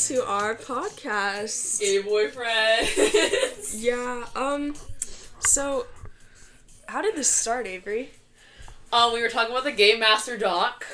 to our podcast. Gay boyfriend. Yeah, so, how did this start, Avery? We were talking about the gay Masterdoc.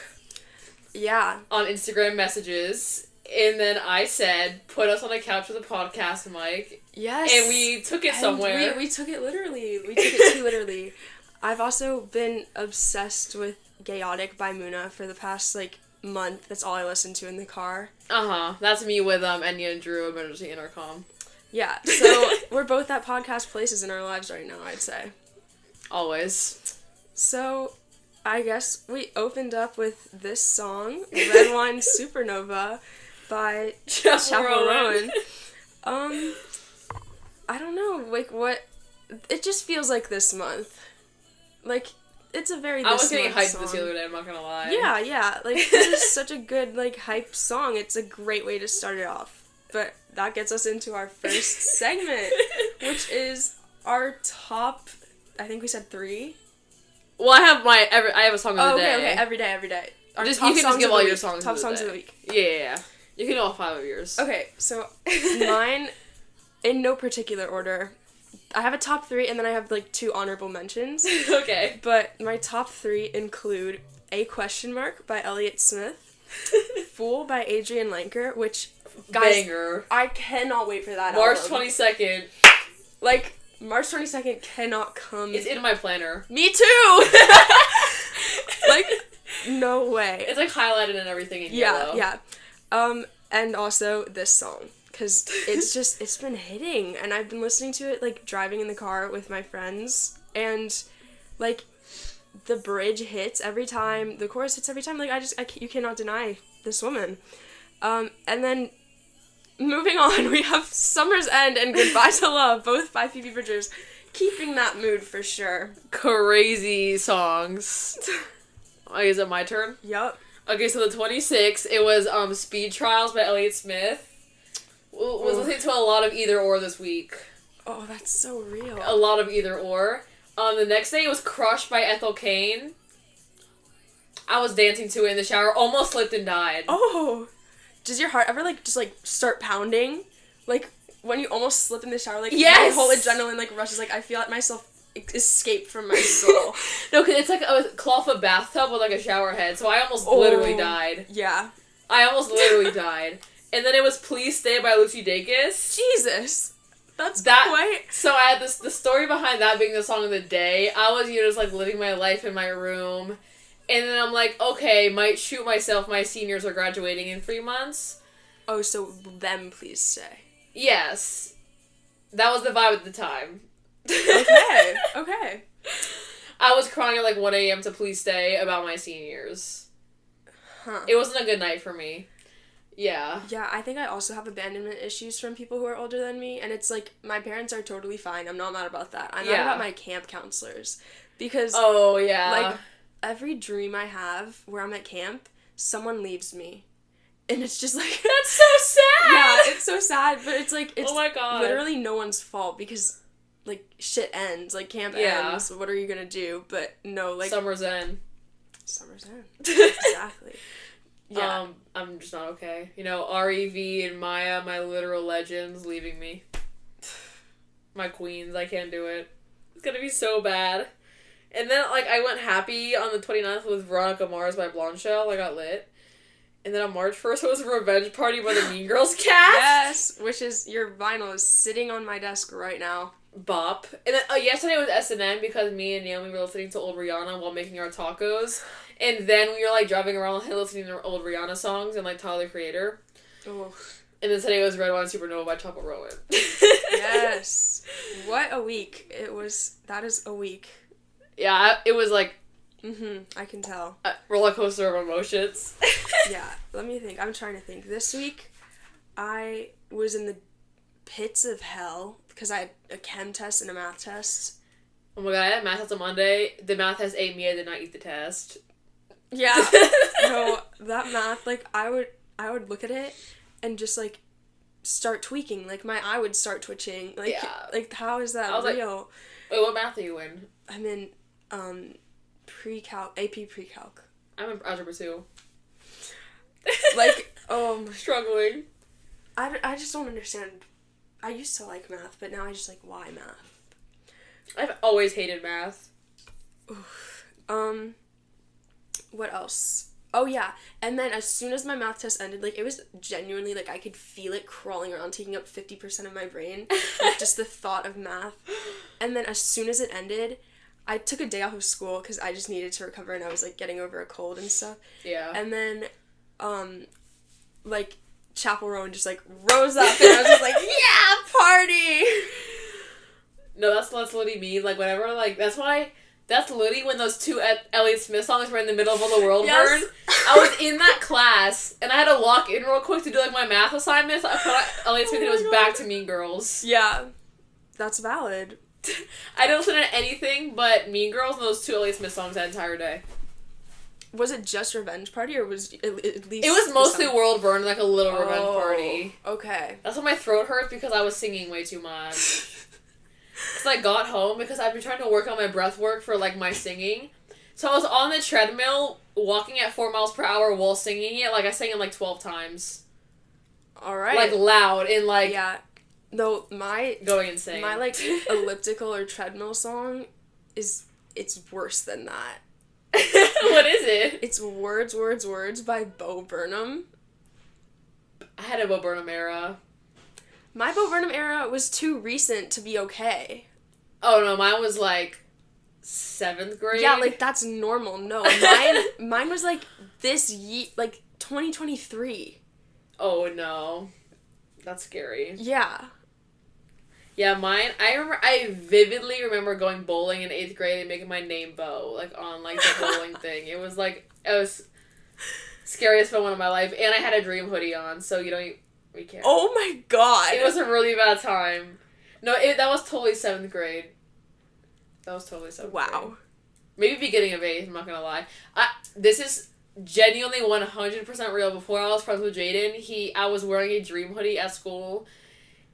Yeah. On Instagram messages, and then I said, put us on a couch with a podcast mic. Yes. And we took it somewhere. We took it literally. We took it too literally. I've also been obsessed with Gayotic by Muna for the past, month. That's all I listen to in the car. Uh-huh. That's me with Enya and Drew, Emergency Intercom. Yeah, so we're both at podcast places in our lives right now, I'd say. Always. So, I guess we opened up with this song, Red Wine Supernova by Chappell Roan. I don't know, what... It just feels like this month. It's a very this month song. I was getting hyped this the other day, I'm not gonna lie. Yeah. This is such a good, hype song. It's a great way to start it off. But that gets us into our first segment, which is our top, I think we said 3. Well, I have a song of the day. Okay, every day. Our you can just give all your songs top songs of the week. Yeah. You can do all 5 of yours. Okay, so mine, in no particular order, I have a top 3, and then I have, 2 honorable mentions. Okay. But my top 3 include A Question Mark by Elliott Smith, Fool by Adrian Lenker, which, guys, banger. I cannot wait for that March album. 22nd. March 22nd cannot come. It's in my planner. Me too! No way. It's, highlighted and everything in yellow. Yeah. And also this song. Because it's been hitting, and I've been listening to it, driving in the car with my friends, and, the bridge hits every time, the chorus hits every time, you cannot deny this woman. And then, moving on, we have Summer's End and Goodbye to Love, both by Phoebe Bridgers, keeping that mood for sure. Crazy songs. Is it my turn? Yup. Okay, so the 26th, it was, Speed Trials by Elliott Smith. Was listening to a lot of Either Or this week. Oh, that's so real. A lot of Either Or. The next day it was Crush by Ethel Cain. I was dancing to it in the shower, almost slipped and died. Oh! Does your heart ever, start pounding? When you almost slip in the shower, yes! My whole adrenaline, rushes, I feel myself escape from my soul. No, because it's a cloth of bathtub with, a shower head, so I almost literally died. Yeah. I almost literally died. And then it was Please Stay by Lucy Dacus. Jesus. That's quite... So I had the story behind that being the song of the day. I was, just, living my life in my room. And then I'm okay, might shoot myself. My seniors are graduating in 3 months. Oh, so them Please Stay. Yes. That was the vibe at the time. Okay. I was crying at, 1 a.m. to Please Stay about my seniors. Huh. It wasn't a good night for me. Yeah. Yeah, I think I also have abandonment issues from people who are older than me, and it's my parents are totally fine. I'm not mad about that. I'm mad about my camp counselors. Because, oh, yeah. Every dream I have where I'm at camp, someone leaves me. And it's just that's so sad! Yeah, it's so sad, but it's it's oh my God. Literally no one's fault, because, shit ends. Camp ends. What are you gonna do? But, no, Summer's End. Summer's End. Exactly. Yeah. I'm just not okay. REV and Maya, my literal legends, leaving me. My queens, I can't do it. It's gonna be so bad. And then, I went happy on the 29th with Veronica Mars by Blonde Shell. I got lit. And then on March 1st, it was Revenge Party by the Mean Girls cast. Yes, which is, your vinyl is sitting on my desk right now. Bop. And then, yesterday was S&M because me and Naomi were listening to old Rihanna while making our tacos. And then we were, listening around listening to old Rihanna songs and, Tyler, the Creator. Oh. And then today was Red Wine Supernova by Chappell Roan. Yes. What a week. That is a week. Yeah, it was, I can tell. A roller coaster of emotions. Yeah, let me think. I'm trying to think. This week, I was in the pits of hell because I had a chem test and a math test. Oh my God, I had math test on Monday. The math test ate me. I did not eat the test. Yeah. No, that math, I would look at it and just, start tweaking. My eye would start twitching. How is that real? Wait, what math are you in? I'm in, AP pre-calc. I'm in Algebra 2. Struggling. I just don't understand. I used to like math, but now I just like, why math? I've always hated math. Oof. What else? Oh, yeah. And then as soon as my math test ended, like, it was genuinely, like, I could feel it crawling around, taking up 50% of my brain. Like, just the thought of math. And then as soon as it ended, I took a day off of school because I just needed to recover, and I was, like, getting over a cold and stuff. Yeah. And then, like, Chappell Roan just, like, rose up, and I was just like, yeah, party! No, that's literally me. Like, whenever, like, that's literally when those two Elliott Smith songs were in the middle of All the World Yes. Burn. I was in that class, and I had to walk in real quick to do, like, my math assignments. I put on Elliott Smith, and it was back to Mean Girls. Yeah. That's valid. I didn't listen to anything but Mean Girls and those two Elliott Smith songs that entire day. Was it just Revenge Party, or was it at least... It was mostly World Burn, like a little Revenge Party. Okay. That's why my throat hurts, because I was singing way too much. Because I got home, because I've been trying to work on my breath work for, like, my singing. So I was on the treadmill, walking at 4 miles per hour while singing it. Like, I sang it, like, 12 times. Alright. Like, loud, and, like... Yeah. Though, going insane. My, like, elliptical or treadmill song it's worse than that. What is it? It's Words, Words, Words by Bo Burnham. I had a Bo Burnham era. My Bo Burnham era was too recent to be okay. Oh, no, mine was, like, 7th grade. Yeah, like, that's normal. No, mine was, like, this year, like, 2023. Oh, no. That's scary. Yeah. Yeah, mine, I vividly remember going bowling in 8th grade and making my name Bo, like, on, like, the bowling thing. It was, like, it was scariest moment of my life, and I had a dream hoodie on, so you can't. Oh my god. It was a really bad time. No, that was totally 7th grade. That was totally 7th grade. Wow. Maybe beginning of 8th, I'm not gonna lie. This is genuinely 100% real. Before I was friends with Jaden, I was wearing a dream hoodie at school,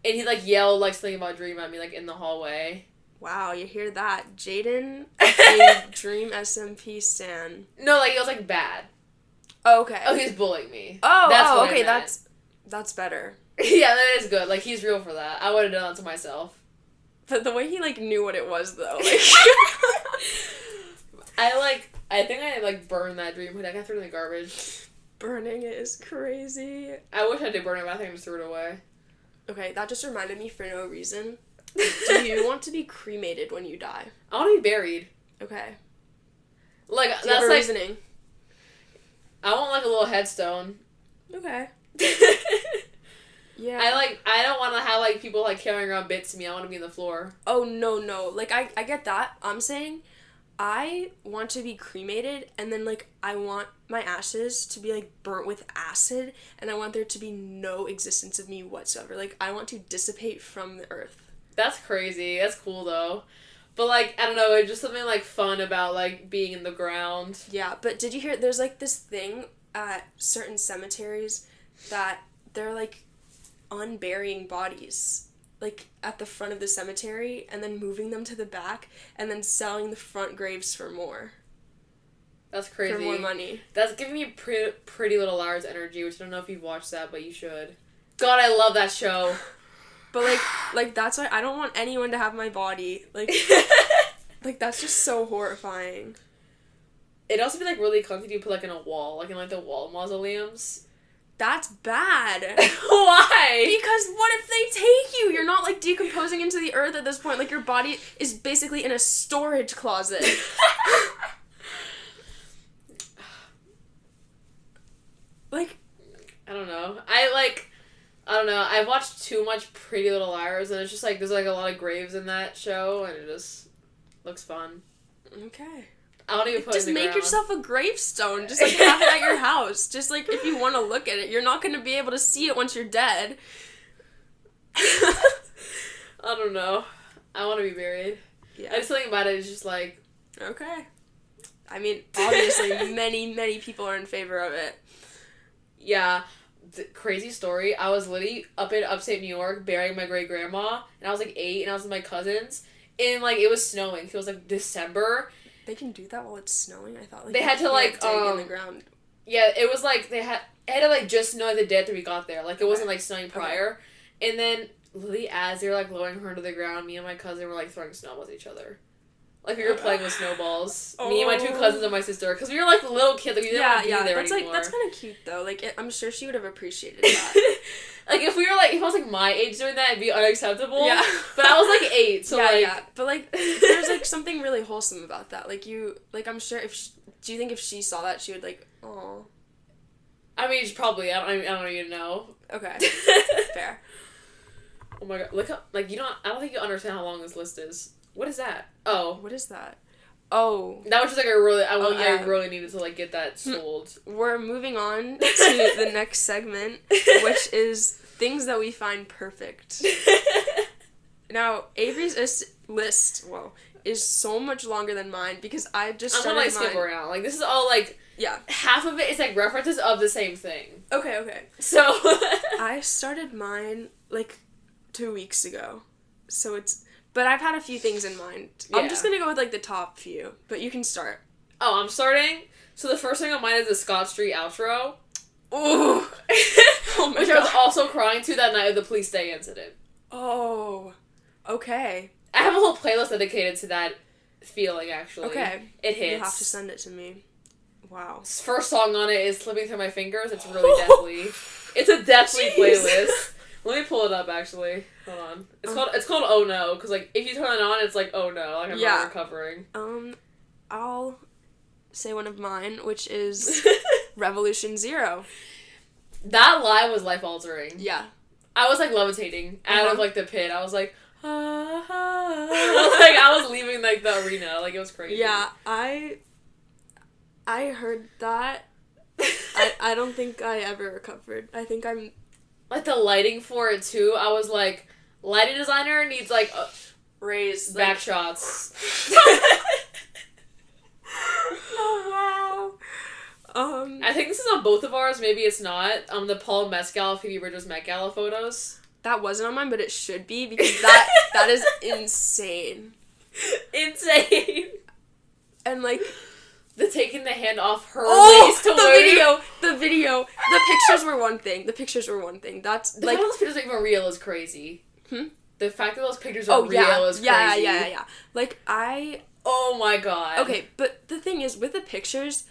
and he, like, yelled, like, something about dream at me, like, in the hallway. Wow, you hear that? Jaden, a Dream SMP stan. No, like, it was, like, bad. Oh, okay. Oh, he was bullying me. Oh, okay, I meant. that's better. Yeah, that is good. Like, he's real for that. I would have done that to myself. But the way he, like, knew what it was, though, like... I think I, like, burned that dream hoodie. I got threw it in the garbage. Burning it is crazy. I wish I did burn it, but I think I just threw it away. Okay, that just reminded me for no reason. Do you want to be cremated when you die? I want to be buried. Okay. Like, Do you have that's, a like... reasoning? I want, like, a little headstone. Okay. Yeah. I don't want to have, like, people, like, carrying around bits to me. I want to be in the floor. Oh, no. Like, I get that. I'm saying I want to be cremated, and then, like, I want my ashes to be, like, burnt with acid, and I want there to be no existence of me whatsoever. Like, I want to dissipate from the earth. That's crazy. That's cool, though. But, like, I don't know, it's just something, like, fun about, like, being in the ground. Yeah, but did you hear, there's, like, this thing at certain cemeteries that they're, like, unburying bodies, like, at the front of the cemetery, and then moving them to the back, and then selling the front graves for more. That's crazy. For more money. That's giving me Pretty Little Liars energy, which I don't know if you've watched that, but you should. God, I love that show. But, like, that's why I don't want anyone to have my body. Like, like, that's just so horrifying. It'd also be, like, really comfy to put, like, in a wall, like, in, like, the wall mausoleums. That's bad. Why? Because what if they take you? You're not, like, decomposing into the earth at this point. Like, your body is basically in a storage closet. Like... I don't know. I don't know. I've watched too much Pretty Little Liars, and it's just, like, there's, like, a lot of graves in that show, and it just looks fun. Okay. I don't even put Just it in the make ground. yourself a gravestone. Just, like, have it at your house. Just, like, if you want to look at it. You're not going to be able to see it once you're dead. I don't know. I want to be buried. Yeah. I just think about it, it's just, like... Okay. I mean, obviously, many people are in favor of it. Yeah. Crazy story. I was literally up in upstate New York burying my great-grandma, and I was, like, 8, and I was with my cousins, and, like, it was snowing. It was, like, December. They can do that while it's snowing? I thought, like, they had to, like, dig in the ground. Yeah, it was, like, had to, like, just snow the day after we got there. Like, it wasn't, like, snowing prior. Okay. And then, literally, as they were, like, lowering her into the ground, me and my cousin were, like, throwing snowballs at each other. Like, we were playing with snowballs. Me and my 2 cousins and my sister. Because we were, like, little kids. Like, we didn't want to be there that's anymore. Like, that's kind of cute, though. Like, I'm sure she would have appreciated that. Like, if I was, like, my age doing that, it'd be unacceptable. Yeah. But I was, like, 8, so, But, like, there's, like, something really wholesome about that. Like, I'm sure do you think if she saw that, she would, like, aw. I mean, probably. I don't even know. Okay. Fair. Oh my god. Look how, like, I don't think you understand how long this list is. What is that? Oh. What is that? Oh. That was just, like, I really needed to, like, get that sold. We're moving on to the next segment, which is things that we find perfect. Now, Avery's list, is so much longer than mine because I just started I'm gonna, like, skip around. Like, this is all, like... Yeah. Half of it is, like, references of the same thing. Okay. So... I started mine, like, 2 weeks ago. So it's... But I've had a few things in mind. Yeah. I'm just gonna go with, like, the top few. But you can start. Oh, I'm starting? So the first thing on mine is the Scott Street outro. Ooh. Oh my Which God. I was also crying to that night of the police day incident. Oh. Okay. I have a whole playlist dedicated to that feeling, actually. Okay. It hits. You'll have to send it to me. Wow. First song on it is Slipping Through My Fingers. It's really deathly. It's a deathly playlist. Let me pull it up, actually. Hold on. It's called Oh No, because, like, if you turn it on, it's like, oh no, like, I'm not recovering. I'll say one of mine, which is Revolution Zero. That live was life-altering. Yeah. I was, like, levitating out of, like, the pit. I was like, like, I was leaving, like, the arena. Like, it was crazy. Yeah, I heard that. I don't think I ever recovered. I think I'm... Like, the lighting for it, too, I was like, lighting designer needs, like, raised back shots. Oh, wow. I think this is on both of ours. Maybe it's not. The Paul Mescal, Phoebe Bridgers Met Gala photos. That wasn't on mine, but it should be, because that is insane. Insane. And, like... The taking the hand off her waist to the video. The pictures were one thing. That's, the like... fact that those pictures are even real is crazy. The fact that those pictures are real is crazy. Yeah. Like, Oh my god. Okay, but the thing is, with the pictures,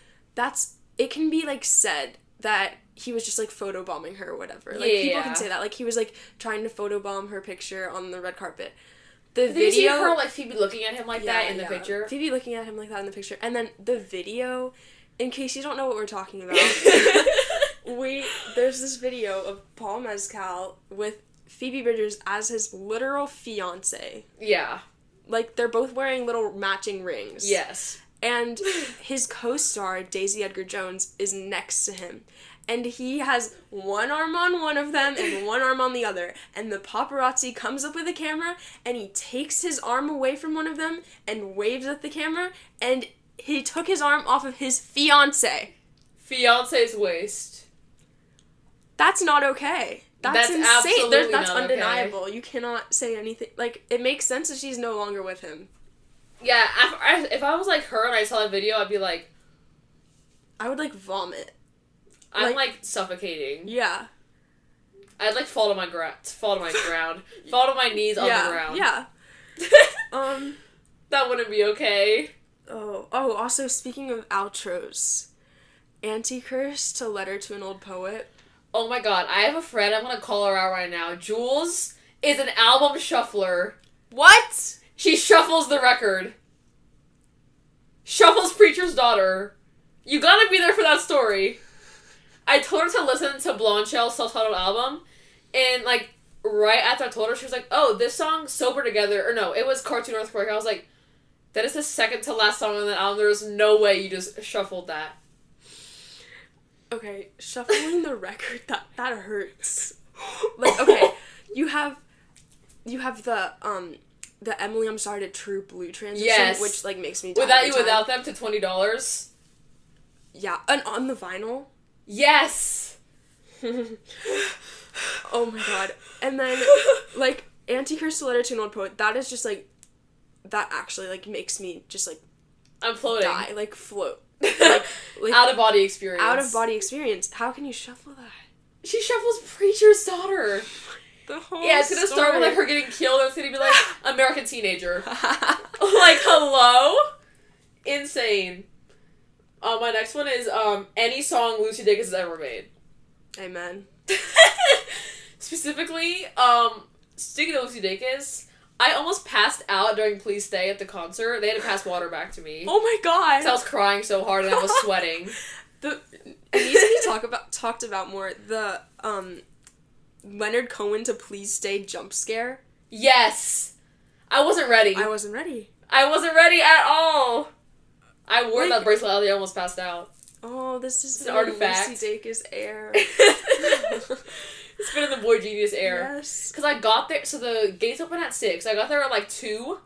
it can be, like, said that he was just, like, photobombing her or whatever. Like, people can say that. Like, he was, like, trying to photobomb her picture on the red carpet. The video... Did you see her, like, Phoebe looking at him like that in the picture? Phoebe looking at him like that in the picture. And then the video, in case you don't know what we're talking about, there's this video of Paul Mescal with Phoebe Bridgers as his literal fiancé. Yeah. Like, they're both wearing little matching rings. Yes. And his co-star, Daisy Edgar-Jones, is next to him. And he has one arm on one of them and one arm on the other. And the paparazzi comes up with a camera, and he takes his arm away from one of them and waves at the camera, and he took his arm off of his fiancé. Fiancé's waist. That's not okay. That's insane. Absolutely that's not undeniable. Okay. You cannot say anything. Like, it makes sense that she's no longer with him. Yeah, if I was, like, her and I saw that video, I'd be like... I would, like, vomit. I'm, like, suffocating. Yeah. I'd, like, fall to my ground. Fall to my knees on the ground. Yeah. That wouldn't be okay. Oh, also, speaking of outros, Anti-Curse to Letter to an Old Poet. Oh my god, I have a friend, I'm gonna call her out right now. Jules is an album shuffler. What? She shuffles the record. Shuffles Preacher's Daughter. You gotta be there for that story. I told her to listen to Blondshell's self-titled album, and, like, right after I told her, she was like, oh, this song, Sober Together, or no, it was Cartoon Earthquake. I was like, that is the second to last song on the album. There's no way you just shuffled that. Okay, shuffling the record, that hurts. Like, okay, you have the Emily I'm Sorry to True Blue transition, yes. Which, like, makes me Without You Without Them to $20. Yeah, and on the vinyl. Yes! Oh my god. And then, like, Anti-Curse to Letter to an Old Poet, that is just, like, that actually, like, makes me just, like... I'm floating. Die, like, float. Like out of body experience. Out of body experience. How can you shuffle that? She shuffles Preacher's daughter. The whole Yeah, it's gonna story. start with like her getting killed, and it's gonna be like American Teenager. Like, hello? Insane. My next one is any song Lucy Dacus has ever made. Amen. Specifically, speaking of Lucy Dacus, I almost passed out during Please Stay at the concert. They had to pass water back to me. Oh my god! 'Cause I was crying so hard and I was sweating. It needs to be talked about more. The Leonard Cohen to Please Stay jump scare. Yes! I wasn't ready. I wasn't ready. I wasn't ready at all. I wore that bracelet out. I almost passed out. Oh, this is an artifact. Lucy Dacus air. It's been in the Boy Genius air. Yes. Because I got there, so the gates open at 6. I got there at like 2,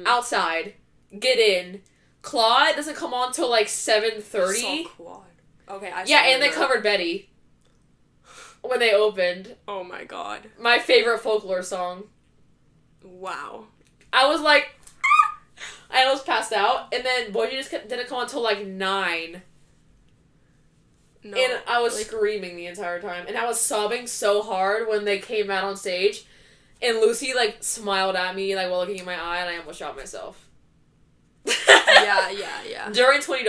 outside, get in. Claude doesn't come on till like 7:30. Saw Claude. Okay, Yeah, and they covered Betty when they opened. Oh my god. My favorite folklore song. Wow. I was like, I almost passed out, and then Boy Genius didn't come on till like 9. No, and I was screaming the entire time. And I was sobbing so hard when they came out on stage. And Lucy, like, smiled at me, like, while looking in my eye, and I almost shot myself. Yeah. During $20.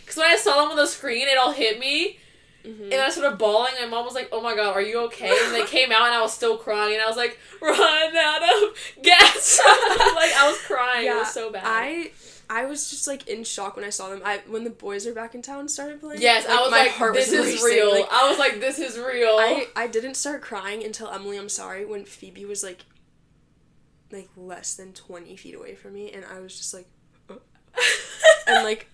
Because when I saw them on the screen, it all hit me. And I started bawling, and my mom was like, oh my god, are you okay? And they came out, and I was still crying, and I was like, run out of gas! Like, I was crying. Yeah, it was so bad. I was just, like, in shock when I saw them. When the Boys Are Back in Town started playing. Yes, I was my like, heart this was is racing. real. Like, I was like, this is real. I didn't start crying until Emily, I'm Sorry, when Phoebe was, like less than 20 feet away from me, and I was just like, and, like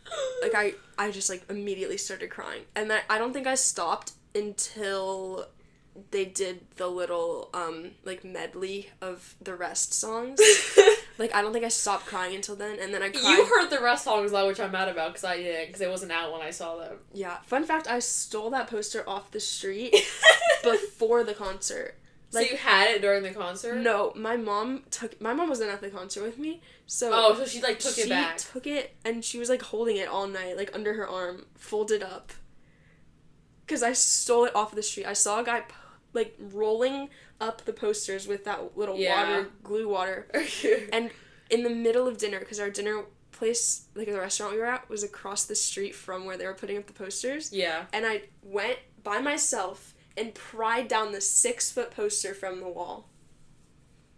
I just, like, immediately started crying. And I don't think I stopped until they did the little, like, medley of the rest songs. Like, I don't think I stopped crying until then, and then I cried. You heard the rest songs, though, which I'm mad about, because I didn't, because it wasn't out when I saw them. Yeah. Fun fact, I stole that poster off the street before the concert. Like, so you had it during the concert? No, my mom wasn't at the concert with me, so... Oh, so she, like, took it back. She took it, and she was, like, holding it all night, like, under her arm, folded up. Because I stole it off the street. I saw a guy, like, rolling up the posters with that little glue water. And in the middle of dinner, because our dinner place, like, the restaurant we were at, was across the street from where they were putting up the posters. Yeah. And I went by myself and pried down the 6-foot poster from the wall.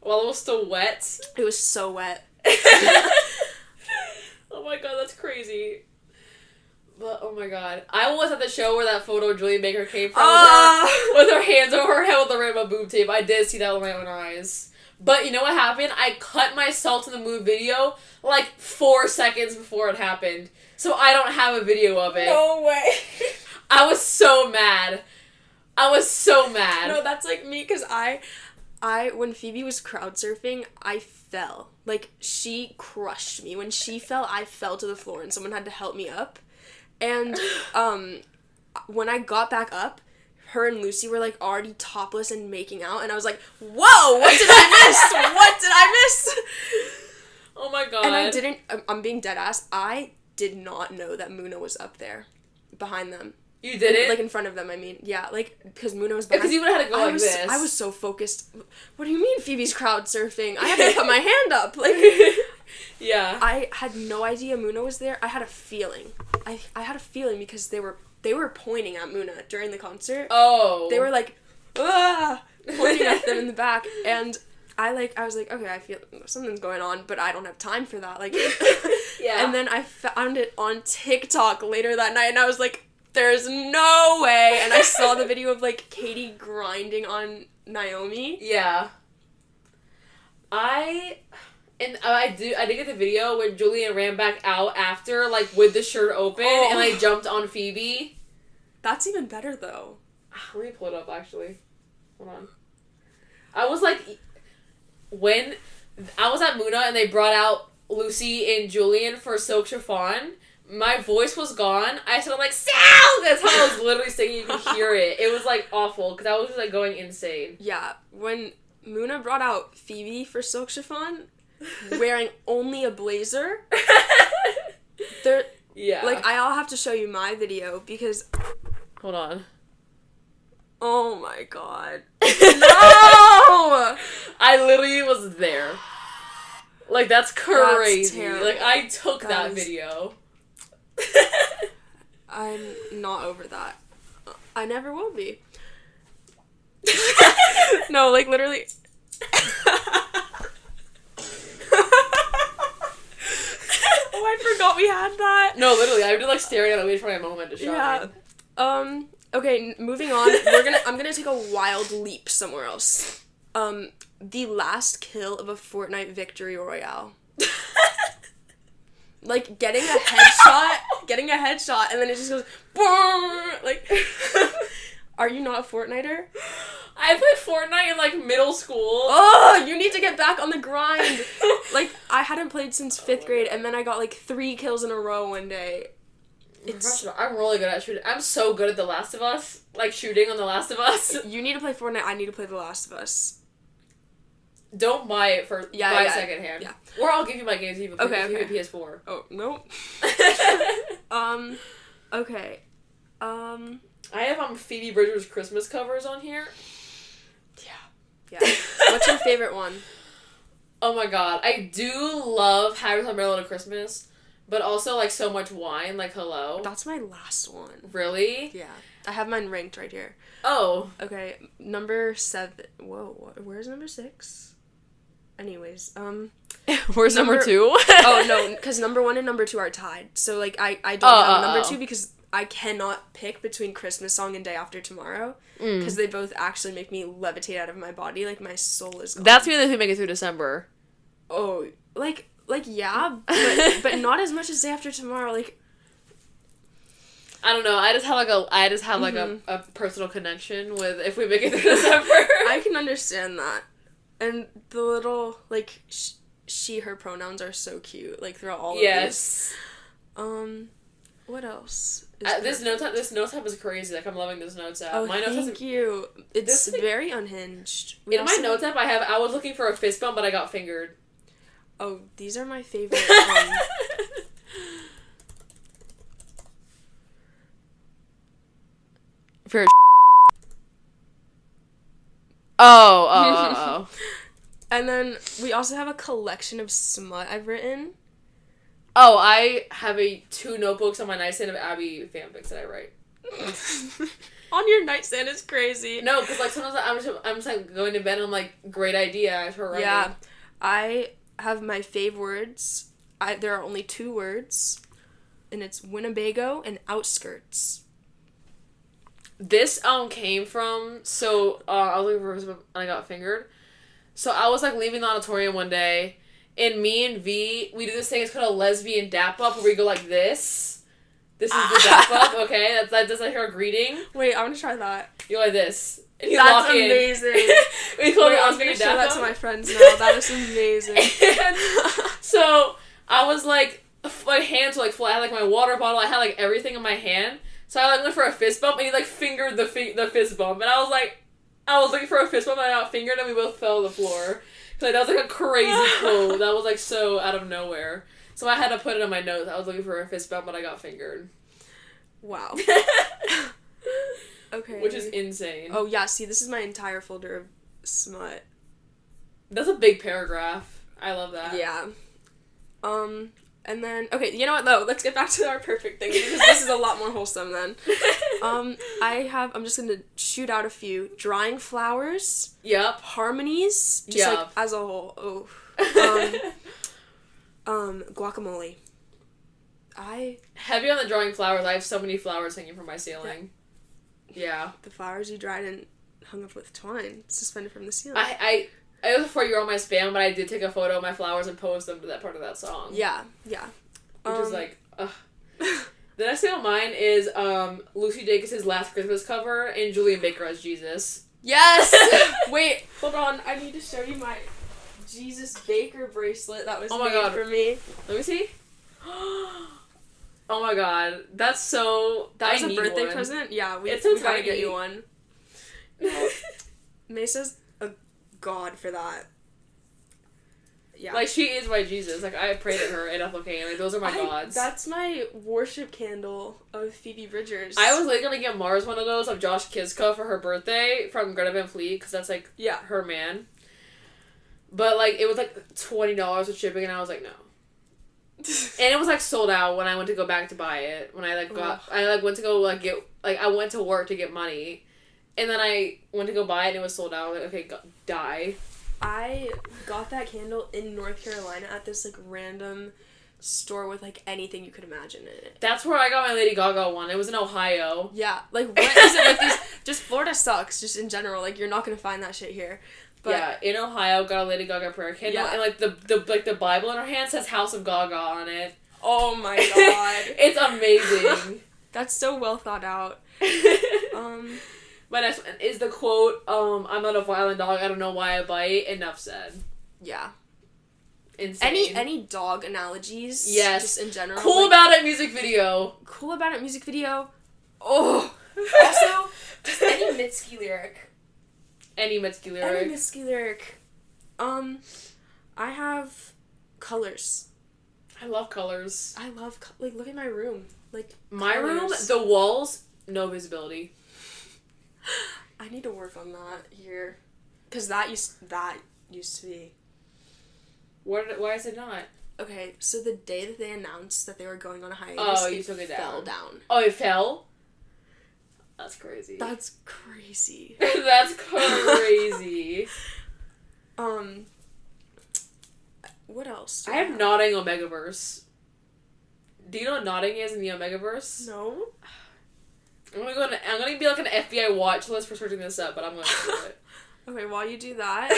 While it was still wet? It was so wet. Oh my god, that's crazy. But, oh my god. I was at the show where that photo of Julia Baker came from with her hands over her head with the rainbow boob tape. I did see that with my own eyes. But you know what happened? I cut myself to the Mood video like 4 seconds before it happened. So I don't have a video of it. No way. I was so mad. No, that's like me, because I when Phoebe was crowd surfing, I fell. Like, she crushed me. When she fell, I fell to the floor, and someone had to help me up. And when I got back up, her and Lucy were, like, already topless and making out, and I was like, whoa, what did I miss? What did I miss? Oh my god. And I'm being dead ass, I did not know that Muna was up there behind them. You didn't? Like, in front of them, I mean. Yeah, like, because Muna was behind. Because you would have had to go this. I was so focused. What do you mean Phoebe's crowd surfing? I had to put my hand up. Like, yeah. I had no idea Muna was there. I had a feeling. I had a feeling because they were pointing at Muna during the concert. Oh. They were like, ah, pointing at them in the back. And I was like, okay, I feel something's going on, but I don't have time for that. Like, yeah. And then I found it on TikTok later that night, and I was like, there's no way. And I saw the video of, like, Katie grinding on Naomi. Yeah. I did get the video when Julian ran back out after, like, with the shirt open, and, like, jumped on Phoebe. That's even better, though. Let me pull it up, actually. Hold on. I was, like, when I was at Muna and they brought out Lucy and Julian for Silk Chiffon, my voice was gone. I sounded like, Sal! That's how I was literally singing. You could hear it. It was, like, awful, because I was just, like, going insane. Yeah, when Muna brought out Phoebe for Silk Chiffon, wearing only a blazer, Yeah. Like, I'll have to show you my video because... Hold on. Oh my god. No! I literally was there. Like, that's crazy. Terrible. Like, I took that is- video. I'm not over that. I never will be. No, like, literally... Oh, I forgot we had that. No, literally, I was like staring at it, waiting for my moment to show Yeah. me. Okay, moving on. I'm gonna take a wild leap somewhere else. The last kill of a Fortnite victory royale. Like, getting a headshot, and then it just goes, boom! Like, are you not a Fortniter? I played Fortnite in, like, middle school. Oh, you need to get back on the grind. Like, I hadn't played since 5th grade, and then I got, like, 3 kills in a row one day. I'm really good at shooting. I'm so good at The Last of Us. Like, shooting on The Last of Us. You need to play Fortnite, I need to play The Last of Us. Don't buy it buy it secondhand. Yeah. Or I'll give you my games if you have a PS4. Oh, nope. Okay. I have Phoebe Bridgers' Christmas covers on here. Yeah. What's your favorite one? Oh my god. I do love Harry's Umbrella to Christmas, but also, like, So Much Wine, like, hello. That's my last one. Really? Yeah. I have mine ranked right here. Oh. Okay, number 7. Whoa, where's number 6? Anyways, Where's number 2? Oh, no, because number 1 and number 2 are tied. So, like, I don't have number 2 because I cannot pick between Christmas Song and Day After Tomorrow. Because they both actually make me levitate out of my body. Like, my soul is gone. That's me that we make it through December. Oh, like yeah, but not as much as Day After Tomorrow. Like, I don't know. I just have like a personal connection with if we make it through December. I can understand that. And the little, like, she, her pronouns are so cute, like, throughout all of these. What else? This notes app is crazy. Like, I'm loving this notes app. Oh, my notes thank you. It's very unhinged. In my notes app, I was looking for a fist bump, but I got fingered. Oh, these are my favorite. For Oh. And then we also have a collection of smut I've written. Oh, I have 2 notebooks on my nightstand of Abby fanfics that I write. On your nightstand is crazy. No, because, like, sometimes I'm just like going to bed and I'm like, great idea. I start writing. Yeah, I have my fave words. There are only 2 words, and it's Winnebago and outskirts. This came from I was looking for and I got fingered. So I was, like, leaving the auditorium one day, and me and V, we do this thing. It's called a lesbian dap up, where we go like this. This is the dap up. Okay, that's like our greeting. Wait, I want to try that. You go like this. And you That's lock amazing. We call it I'm gonna show that to my friends now. That is amazing. So I was like, my hands were like full. I had like my water bottle. I had like everything in my hand. So I like went for a fist bump, and he like fingered the fist bump, and I was looking for a fist bump, and I got fingered, and we both fell to the floor. So that was like a crazy quote. That was like so out of nowhere. So I had to put it in my notes. I was looking for a fist bump, but I got fingered. Wow. Okay. Which is insane. Oh yeah, see, this is my entire folder of smut. That's a big paragraph. I love that. Yeah. And then, okay, you know what, though? Let's get back to our perfect thing, because this is a lot more wholesome then. I'm just gonna shoot out a few. Drying flowers. Yep. Harmonies. Just, yep. like, as a whole. Oh. Guacamole. Heavy on the drawing flowers. I have so many flowers hanging from my ceiling. Yeah. The flowers you dried and hung up with twine, suspended from the ceiling. It was before you were on my spam, but I did take a photo of my flowers and post them to that part of that song. Yeah. Which is like, ugh. The next thing on mine is Lucy Dacus' Last Christmas cover and Julian Baker as Jesus. Yes! Wait, hold on. I need to show you my Jesus Baker bracelet that was made for me. Let me see. Oh my god. That's so... That was a birthday present? Yeah, we gotta get you one. Mesa's a god for that. Yeah. Like, she is my Jesus. Like, I pray to her and FLK. Like, those are my gods. That's my worship candle of Phoebe Bridgers. I was, like, gonna get Mars one of those of Josh Kiska for her birthday from Greta Van Fleet, because that's, like, her man. But, like, it was, like, $20 with shipping, and I was like, no. And it was, like, sold out when I went to go back to buy it. When I, like, went to go, like, get, like, I went to work to get money. And then I went to go buy it, and it was sold out. Like, okay, die. I got that candle in North Carolina at this, like, random store with, like, anything you could imagine in it. That's where I got my Lady Gaga one. It was in Ohio. Yeah. Like, what is it with these? Just Florida sucks, just in general. Like, you're not gonna find that shit here. But, yeah, in Ohio, got a Lady Gaga prayer candle, and, like, the Bible in her hand says House of Gaga on it. Oh my god. It's amazing. That's so well thought out. My next one is the quote, I'm not a violent dog, I don't know why I bite, enough said. Yeah. Insane. Any dog analogies? Yes. Just in general. Cool About It music video. Cool About It music video. Oh. Also, just any Mitski lyric. Any Mitski lyric. I have colors. I love colors. I love, like, look at my room. Like, my colors. room, the walls, no visibility. I need to work on that here. Because that used to be. Why is it not? Okay, so the day that they announced that they were going on a hiatus, you took it down. fell down. Oh, it fell? That's crazy. That's crazy. That's crazy. What else? I have Nodding Omegaverse. Do you know what Nodding is in the Omegaverse? No. I'm gonna be like an FBI watch list for searching this up, but I'm gonna do it. Okay, while you do that,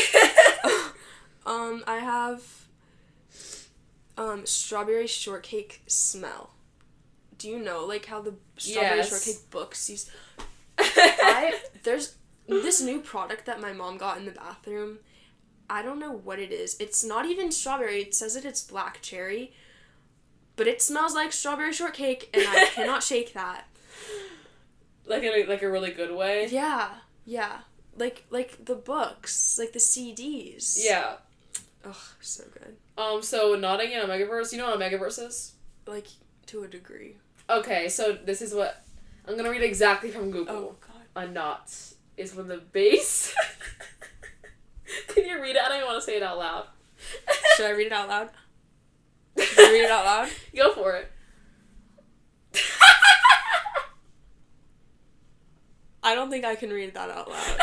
I have strawberry shortcake smell. Do you know, like, how the strawberry shortcake books use... There's this new product that my mom got in the bathroom. I don't know what it is. It's not even strawberry. It says that it's black cherry. But it smells like strawberry shortcake, and I cannot shake that. Like a really good way? Yeah. Like the books. Like the CDs. Yeah. Ugh, so good. So Nodding in Omegaverse, you know what Omegaverse is? Like, to a degree. Okay, so this is what... I'm gonna read exactly from Google. Oh, God. A knot is when the base... Can you read it? I don't even want to say it out loud. Should I read it out loud? Should I read it out loud? Go for it. I don't think I can read that out loud.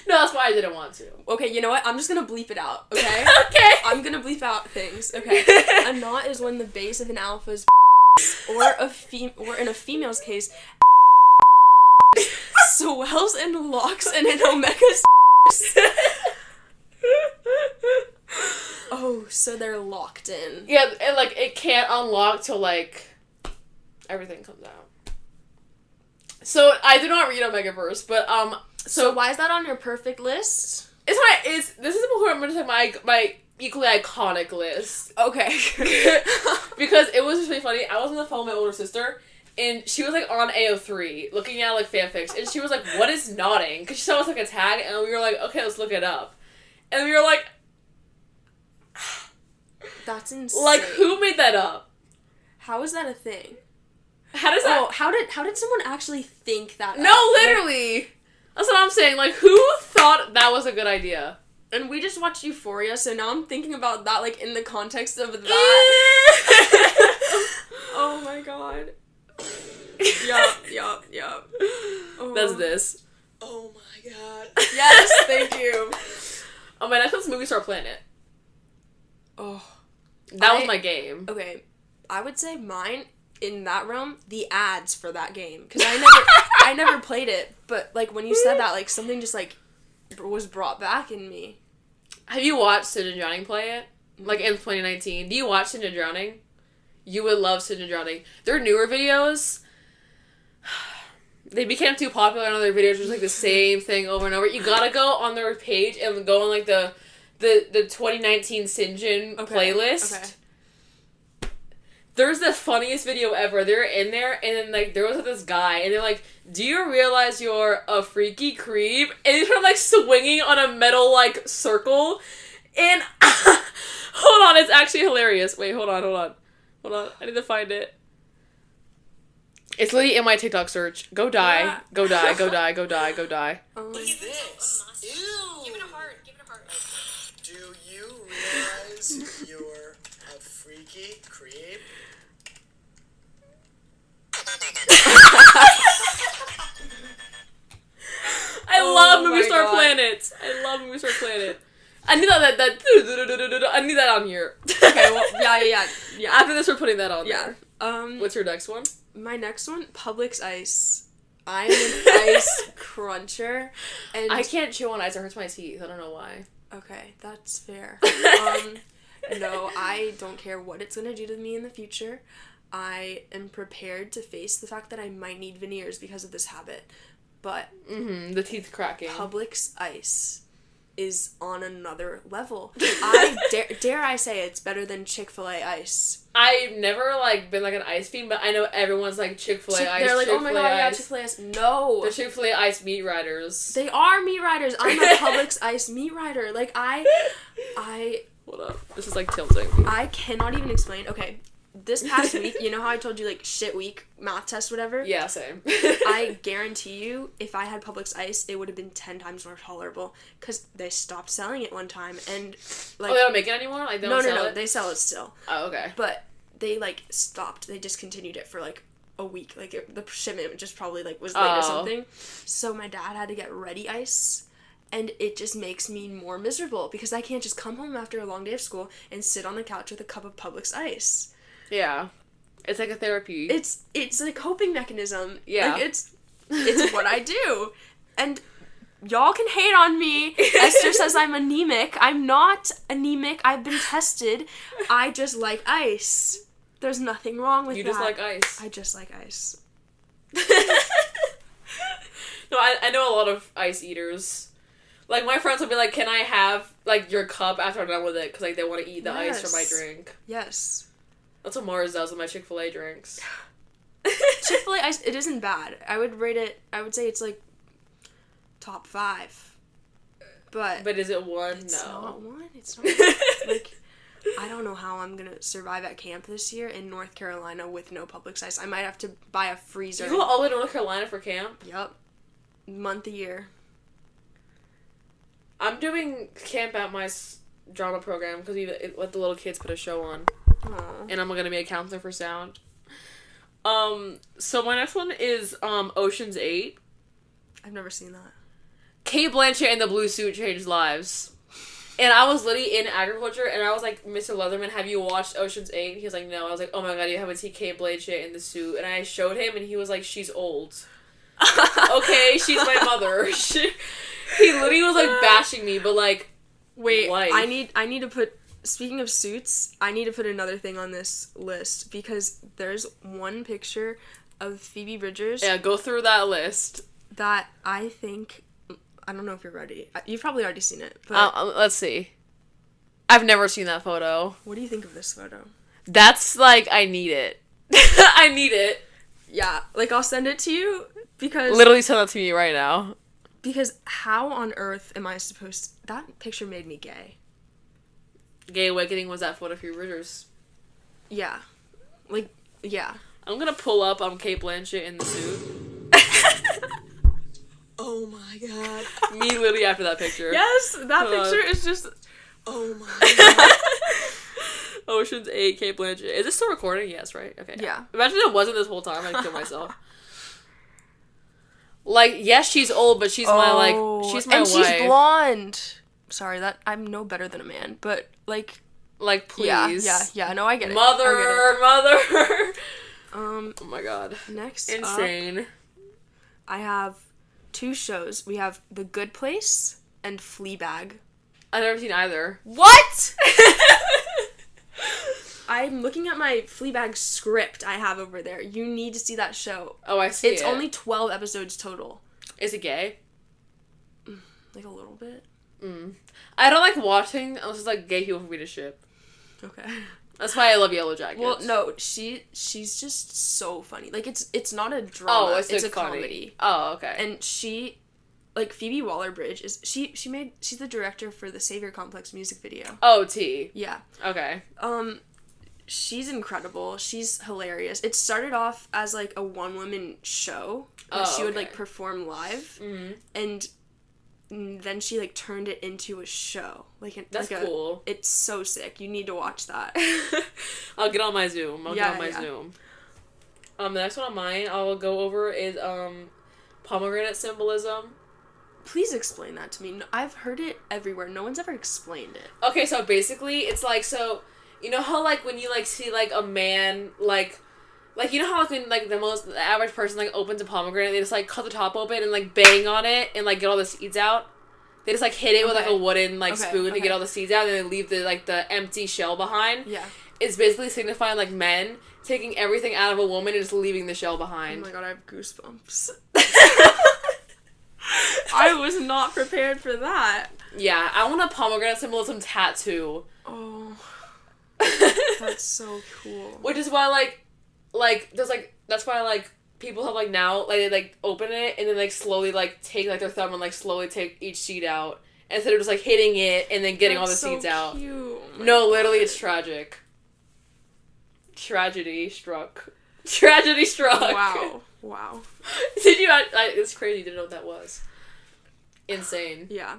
No, that's why I didn't want to. Okay, you know what? I'm just gonna bleep it out, okay? Okay. I'm gonna bleep out things, okay? A knot is when the base of an alpha's or in a female's case swells and locks in an omega's. Oh, so they're locked in. Yeah, and, like, it can't unlock till, like, everything comes out. So, I do not read Omegaverse, but, So why is that on your perfect list? this is who I'm going to say my equally iconic list. Okay. Because it was just really funny. I was on the phone with my older sister, and she was, like, on AO3, looking at, like, fanfics, and she was like, what is nodding? Because she saw us, like, a tag, and we were like, okay, let's look it up. And we were like... That's insane. Like, who made that up? How is that a thing? How does that... Oh, how did someone actually think that No, up? literally! That's what I'm saying. Like, who thought that was a good idea? And we just watched Euphoria, so now I'm thinking about that, like, in the context of that. Oh my god. Yup. Oh. That's this. Oh my god. Yes, thank you. Oh, my next one's Movie Star Planet. Oh. That was my game. Okay, I would say mine, in that realm, the ads for that game. Because I never played it, but, like, when you said that, like, something just, like, was brought back in me. Have you watched Sin and Drowning play it? Like, in 2019? Do you watch Sin and Drowning? You would love Sin and Drowning. Their newer videos... They became too popular on their videos, just like the same thing over and over. You gotta go on their page and go on, like, the 2019 Sinjin playlist. Okay. There's the funniest video ever. They're in there, and then, like, there was this guy, and they're like, do you realize you're a freaky creep? And he's sort of, like, swinging on a metal, like, circle. And hold on, it's actually hilarious. Wait, hold on. I need to find it. It's literally in my TikTok search. Go die. Yeah. Go die. Go die. Go die. Go die. What is this? Ew. Give it a heart. Do you realize you're a freaky creep? I love my Movie Star God. Planet. I love Movie Star Planet. I need I need that on here. Okay, well, yeah. After this, we're putting that on Yeah. there. What's your next one? My next one, Publix ice. I'm an ice cruncher, and I can't chew on ice. It hurts my teeth. I don't know why. okay, that's fair. No, I don't care what it's gonna do to me in the future. I am prepared to face the fact that I might need veneers because of this habit, but The teeth cracking. Publix ice is on another level. Dare I say it's better than Chick-fil-A ice. I've never, been, an ice fiend, but I know everyone's, Chick-fil-A ice, They're like, oh my Chick-fil-A god, yeah, ice. Chick-fil-A ice. No. The Chick-fil-A ice meat riders. They are meat riders. I'm a Publix ice meat rider. I What up? This is, tilting. I cannot even explain. Okay, this past week, you know how I told you, shit week, math test, whatever? Yeah, same. I guarantee you, if I had Publix ice, it would have been 10 times more tolerable, because they stopped selling it one time, and, they don't make it anymore? They don't sell no, it? they sell it still. Oh, okay. But they, stopped. They discontinued it for, a week. The shipment just probably, was late or something. So my dad had to get ready ice, and it just makes me more miserable, because I can't just come home after a long day of school and sit on the couch with a cup of Publix ice. Yeah. It's like a therapy. It's a coping mechanism. Yeah. It's what I do. And y'all can hate on me. Esther says I'm anemic. I'm not anemic. I've been tested. I just like ice. There's nothing wrong with that. You just like ice. I just like ice. No, I know a lot of ice eaters. My friends will be like, can I have, your cup after I'm done with it? Because, they want to eat the ice from my drink. Yes. That's what Mars does with my Chick-fil-A drinks. Chick-fil-A ice, it isn't bad. I would rate it, I would say it's, top 5. But is it 1? it's No. not 1. It's not 1. I don't know how I'm going to survive at camp this year in North Carolina with no Publix ice. I might have to buy a freezer. You go all the way to North Carolina for camp? Yep. Month a year. I'm doing camp at my drama program because we let the little kids put a show on. Aww. And I'm going to be a counselor for sound. So my next one is Ocean's 8. I've never seen that. Kate Blanchett in the blue suit changed lives. And I was literally in agriculture, and I was like, Mr. Leatherman, have you watched Ocean's 8? He was like, no. I was like, oh my god, you haven't seen Kate Blanchett in the suit. And I showed him, and he was like, she's old. Okay, she's my mother. He literally was bashing me, but wait, life. I need to put, speaking of suits, I need to put another thing on this list, because there's one picture of Phoebe Bridgers. Yeah, go through that list. That I think, I don't know if you're ready. You've probably already seen it, but Let's see. I've never seen that photo. what do you think of this photo? That's I need it. I need it. Yeah, I'll send it to you, because Literally send that to me right now. Because how on earth am I supposed to... That picture made me gay. Gay Awakening was that photo of Phoebe Bridgers. Yeah. Yeah. I'm gonna pull up Kate Blanchett in the suit. Oh my god. Me literally after that picture. Yes, that Hold on. picture is just... Oh my god. Ocean's 8, Kate Blanchett. Is this still recording? Yes, right? Okay. Yeah. Imagine it wasn't this whole time. I'd kill myself. Yes, she's old, but she's my she's my and wife. she's blonde. Sorry, that I'm no better than a man, but please. Yeah. No, I get it. Mother. I get it. Oh my god. Next Insane. up, I have 2 shows. We have The Good Place and Fleabag. I've never seen either. What? I'm looking at my Fleabag script I have over there. You need to see that show. Oh, I see It's it. only 12 episodes total. Is it gay? A little bit. I don't like watching unless it's gay people for me to ship. Okay. That's why I love Yellow Jackets. Well, no, she's just so funny. It's not a drama. Oh, it's a funny. comedy. Oh, okay. And she like, Phoebe Waller-Bridge is, she's the director for the Savior Complex music video. Oh, T. Yeah. Okay. She's incredible. She's hilarious. It started off as, like, a one-woman show where she would, like, perform live. Mm-hmm. And then she, like, turned it into a show. That's cool. It's so sick. You need to watch that. I'll get on my Zoom. Zoom. The next one on mine I'll go over is, pomegranate symbolism. Please explain that to me. I've heard it everywhere. No one's ever explained it. Okay, so basically, it's like, so... You know how, like, when you, like, see, like, a man, like, you know how, like, when, like, the average person, like, opens a pomegranate, they just, like, cut the top open and, like, bang on it and, like, get all the seeds out? They just, like, hit it with, like, a wooden, like, spoon to get all the seeds out, and then they leave the, like, the empty shell behind. Yeah. It's basically signifying, like, men taking everything out of a woman and just leaving the shell behind. Oh my god, I have goosebumps. I was not prepared for that. Yeah, I want a pomegranate symbolism tattoo. Oh... That's so cool. Which is why, like, there's, like, that's why, like, people have, like, now, like, they, like, open it and then, like, slowly, like, take, like, their thumb and, like, slowly take each seed out. Instead of just, like, hitting it and then getting all the seeds out. Cute. Oh no, literally, it's tragic. Tragedy struck. Tragedy struck. Wow. Did you, it's crazy you didn't know what that was. Insane. Yeah.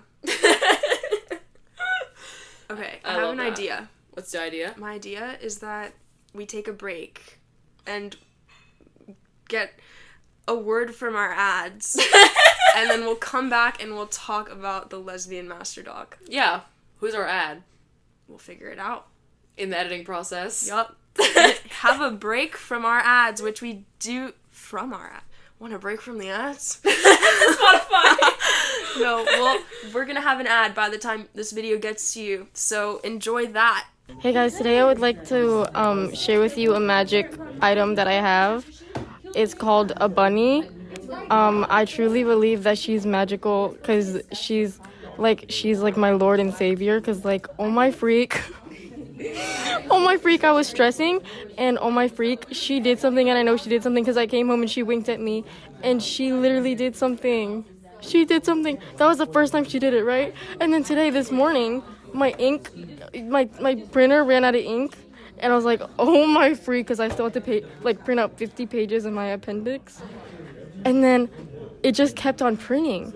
Okay, I have an idea. What's the idea? My idea is that we take a break and get a word from our ads, and then we'll come back and we'll talk about the Lesbian Masterdoc. Yeah. Who's our ad? We'll figure it out. In the editing process? Yup. Have a break from our ads, which we do from our ads. Want a break from the ads? Spotify! No, well, we're gonna have an ad by the time this video gets to you, so enjoy that. Hey guys, today I would like to share with you a magic item that I have. It's called a bunny. I truly believe that she's magical because she's like my Lord and Savior. Because, like, oh my freak, I was stressing, and oh my freak, she did something, and I know she did something because I came home and she winked at me, and she literally did something. She did something. That was the first time she did it, right? And then today, this morning, my printer ran out of ink, and I was like, oh my freak, because I still had to print out 50 pages in my appendix. And then it just kept on printing.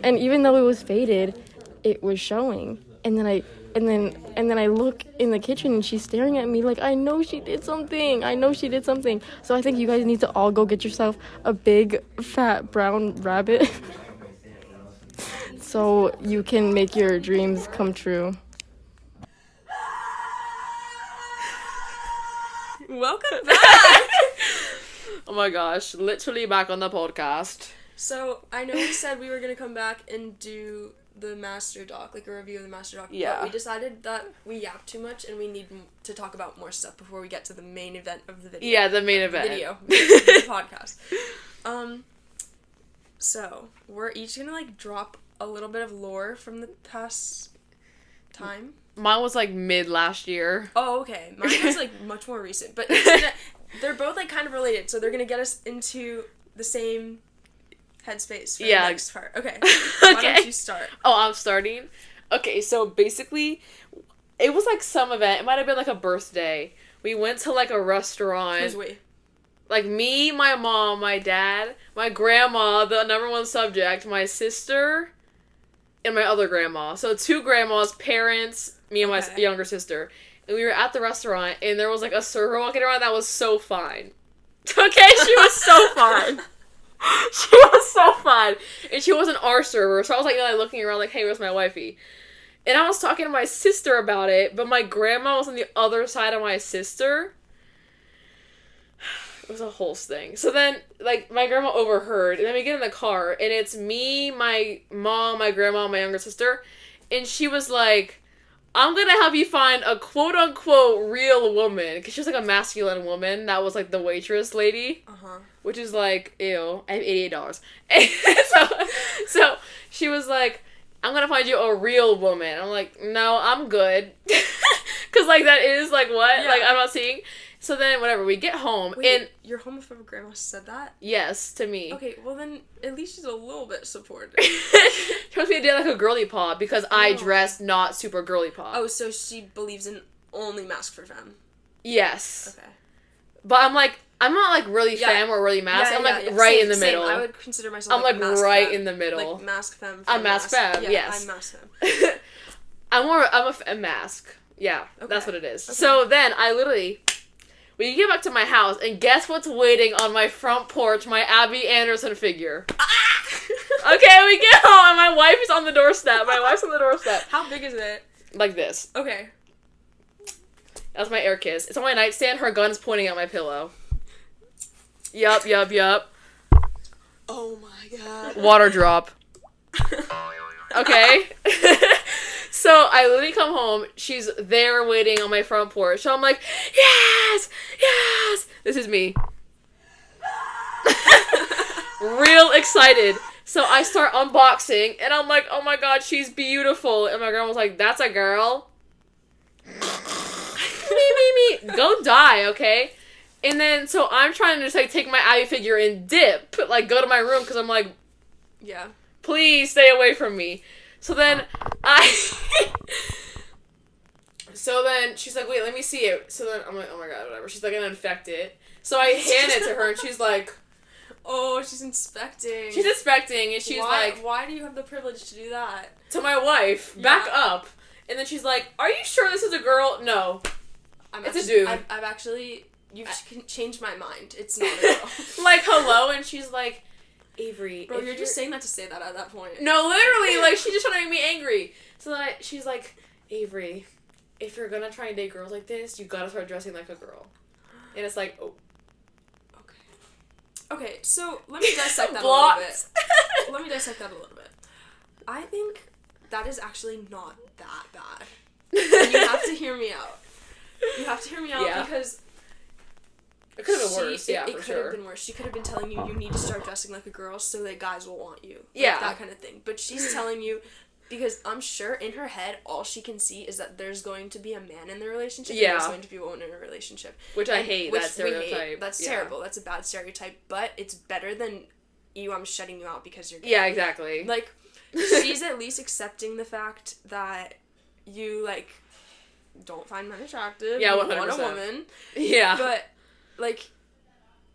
And even though it was faded, it was showing. And then I look in the kitchen and she's staring at me like, I know she did something. So I think you guys need to all go get yourself a big fat brown rabbit so you can make your dreams come true. Welcome back! Oh my gosh, literally back on the podcast. So, I know we said we were gonna come back and do the Masterdoc, like a review of the Masterdoc. Yeah. But we decided that we yap too much and we need to talk about more stuff before we get to the main event of the video. Yeah, the main event. The podcast. So, we're each gonna, like, drop a little bit of lore from the past time. Mine was, like, mid last year. Oh, okay. Mine was, like, much more recent. But they're both, like, kind of related, so they're gonna get us into the same headspace for the next part. Okay. Why don't you start? Oh, I'm starting? Okay, so basically, it was, like, some event. It might have been, like, a birthday. We went to, like, a restaurant. Who's we? Like, me, my mom, my dad, my grandma, the number one subject, my sister, and my other grandma. So 2 grandmas, parents, me and my younger sister. And we were at the restaurant, and there was, like, a server walking around that was so fine. Okay, she was so fine. She was so fine. And she wasn't our server, so I was, like, looking around, like, hey, where's my wifey? And I was talking to my sister about it, but my grandma was on the other side of my sister. It was a whole thing. So then, like, my grandma overheard, and then we get in the car, and it's me, my mom, my grandma, my younger sister, and she was like, I'm gonna help you find a quote-unquote real woman, because she was, like, a masculine woman that was, like, the waitress lady, which is, like, ew, I have $88. so she was like, I'm gonna find you a real woman. I'm like, no, I'm good. Because, like, that is, like, what? Yeah. Like, I'm not seeing. So then, whatever, we get home, Wait, and... your homophobic grandma said that? Yes, to me. Okay, well then, at least she's a little bit supportive. She wants me to do like a girly pop because I Oh. dress not super girly pop. Oh, so she believes in only Mask for Femme. Yes. Okay. But I'm like, I'm not like really Yeah. femme or really mask. Yeah, I'm like yeah, right same, in the same. middle. I would consider myself I'm like Mask right Femme. in the middle. Like Mask Femme. I'm Mask Femme, Yeah, yes. I'm Mask Femme. I'm a mask. Yeah, that's Okay. what it is. Okay. So then I literally, we get back to my house, and guess what's waiting on my front porch? My Abby Anderson figure. Okay, we get home, and my wife is on the doorstep. My wife's on the doorstep. How big is it? Like this. Okay. That's my air kiss. It's on my nightstand. Her gun's pointing at my pillow. Yup. Oh my god. Water drop. Okay. So I literally come home. She's there waiting on my front porch. So I'm like, yes. This is me. Real excited. So I start unboxing, and I'm like, oh my god, she's beautiful. And my girl was like, that's a girl. me. Go die, okay? And then, so I'm trying to just, like, take my Abby figure and dip. Like, go to my room, because I'm like, Yeah. please stay away from me. So then, so then, she's like, wait, let me see it. So then, I'm like, oh my god, whatever. She's like, gonna infect it. So I hand it to her, and she's like... Oh, she's inspecting. She's inspecting, and she's like... Why do you have the privilege to do that? To my wife, back Yeah. up. And then she's like, are you sure this is a girl? No. It's a dude. I've actually... You've changed my mind. It's not a girl. Like, hello? And she's like, Avery... Bro, if you're just saying that to say that at that point. No, literally, like, she's just trying to make me angry. So then she's like, Avery, if you're gonna try and date girls like this, you gotta start dressing like a girl. And it's like, oh. Okay, so let me dissect that a little bit. Blocked. Let me dissect that a little bit. I think that is actually not that bad. And you have to hear me out. You have to hear me out Yeah. because... It could have been worse, yeah, It for could sure. have been worse. She could have been telling you need to start dressing like a girl so that guys will want you. Like, Yeah. that kind of thing. But she's telling you... Because I'm sure in her head, all she can see is that there's going to be a man in the relationship Yeah. and there's going to be a woman in a relationship. Which I hate, Which that we stereotype. hate. That's Yeah. terrible. That's a bad stereotype. But it's better than I'm shutting you out because you're gay. Yeah, exactly. Like, she's at least accepting the fact that you, like, don't find men attractive. Yeah, you 100%. want a woman. Yeah. But, like,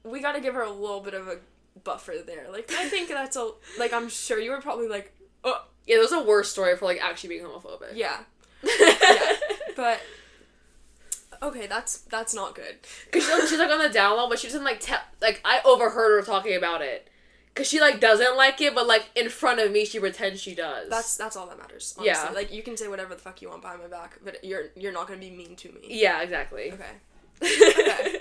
we gotta give her a little bit of a buffer there. Like, I think that's a... Like, I'm sure you were probably like, oh... Yeah, there's a worse story for, like, actually being homophobic. Yeah. Yeah. But... Okay, that's not good. Because she's, like, on the down low, but she doesn't, like, like, I overheard her talking about it. Because she, like, doesn't like it, but, like, in front of me, she pretends she does. That's all that matters, honestly. Yeah. Like, you can say whatever the fuck you want behind my back, but you're not gonna be mean to me. Yeah, exactly. Okay.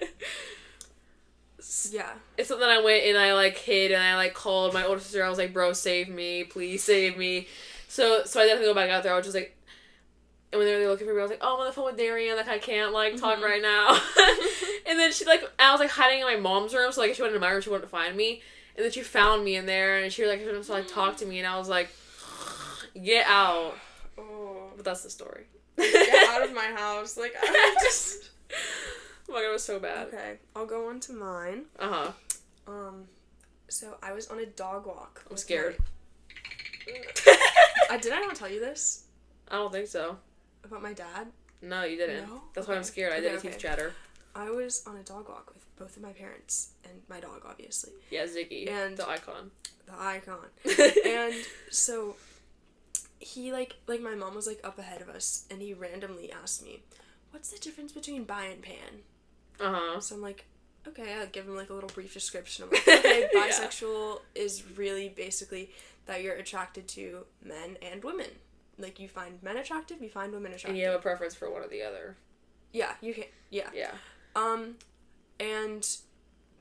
Yeah. So then I went and I, like, hid and I, like, called my older sister. I was like, bro, save me. Please save me. So I didn't go back out there. I was just like... And when they were looking for me, I was like, oh, I'm on the phone with Darian. Like, I can't, like, talk right now. And then she, like... I was, like, hiding in my mom's room. So, like, if she went into my room, she wouldn't find me. And then she found me in there. And she was, like, trying to, like, talk to me. And I was like, get out. Oh. But that's the story. Get out of my house. Like, I just... Oh my god, it was so bad. Okay, I'll go on to mine. Uh-huh. So I was on a dog walk. I'm scared. Did I not tell you this? I don't think so. About my dad? No, you didn't. No? That's why I'm scared. I Okay, did a teeth okay. chatter. I was on a dog walk with both of my parents and my dog, obviously. Yeah, Ziggy. And- the icon. The icon. And so he, like my mom was, like, up ahead of us, and he randomly asked me, what's the difference between bi and pan? Uh-huh. So I'm like, okay, I'll give him, like, a little brief description. I'm like, okay, Yeah. bisexual is really basically that you're attracted to men and women. Like, you find men attractive, you find women attractive. And you have a preference for one or the other. Yeah, you can, yeah. Yeah. And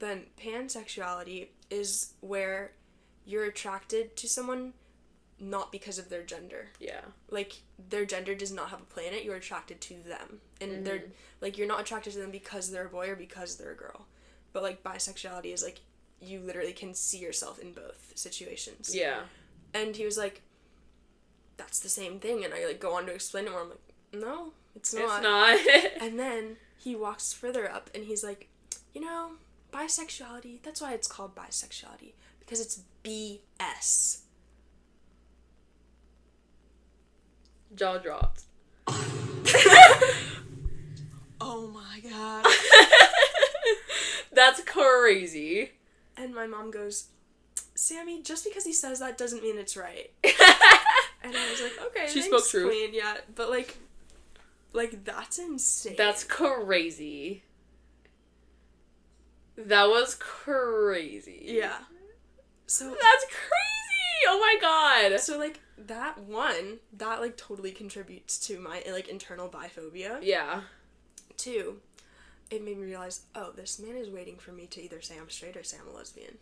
then pansexuality is where you're attracted to someone not because of their gender. Yeah. Like, their gender does not have a play in it, you're attracted to them. And they're, like, you're not attracted to them because they're a boy or because they're a girl. But, like, bisexuality is, like, you literally can see yourself in both situations. Yeah. And he was like, that's the same thing. And I, like, go on to explain it more. I'm like, no, it's not. It's not. And then he walks further up and he's like, you know, bisexuality, that's why it's called bisexuality, because it's BS. Jaw dropped. Oh my god. That's crazy. And my mom goes, Sammie, just because he says that doesn't mean it's right. And I was like, okay, She thanks, spoke truth. Queen. Yeah, but like that's insane. That's crazy. That was crazy. Yeah. So That's crazy! Oh my god! So like that like totally contributes to my like internal biphobia. Yeah. 2, it made me realize, oh, this man is waiting for me to either say I'm straight or say I'm a lesbian.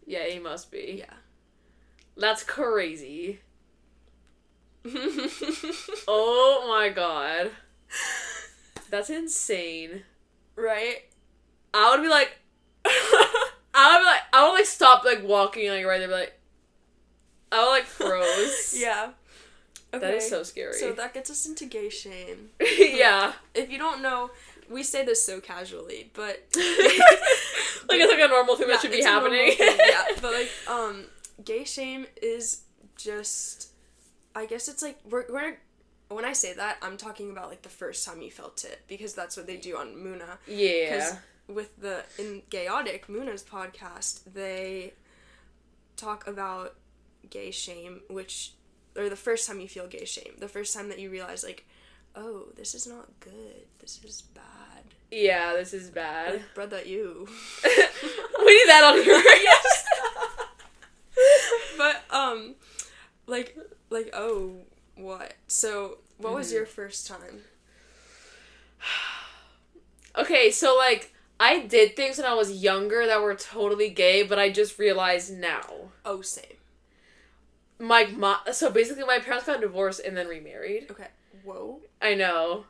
Yeah, he must be. Yeah. That's crazy. Oh my god. That's insane. Right? I would be like I would like stop like walking like right there, be like I would like froze. Yeah. Okay. That is so scary. So that gets us into gay shame. Yeah. If you don't know, we say this so casually, but Like it's like a normal thing that should be it's a normal happening. thing, yeah, but like gay shame is just, I guess it's like we're when I say that, I'm talking about like the first time you felt it, because that's what they do on Muna. Yeah. Because with in Gayotic, Muna's podcast, they talk about gay shame, or the first time you feel gay shame, the first time that you realize like, oh, this is not good, this is bad. Yeah, this is bad. Like, bro, that you. We need that on here. Yes. But like oh, what? So what was your first time? Okay, so like I did things when I was younger that were totally gay, but I just realized now. Oh, same. So basically my parents got divorced and then remarried. Okay. Whoa. I know.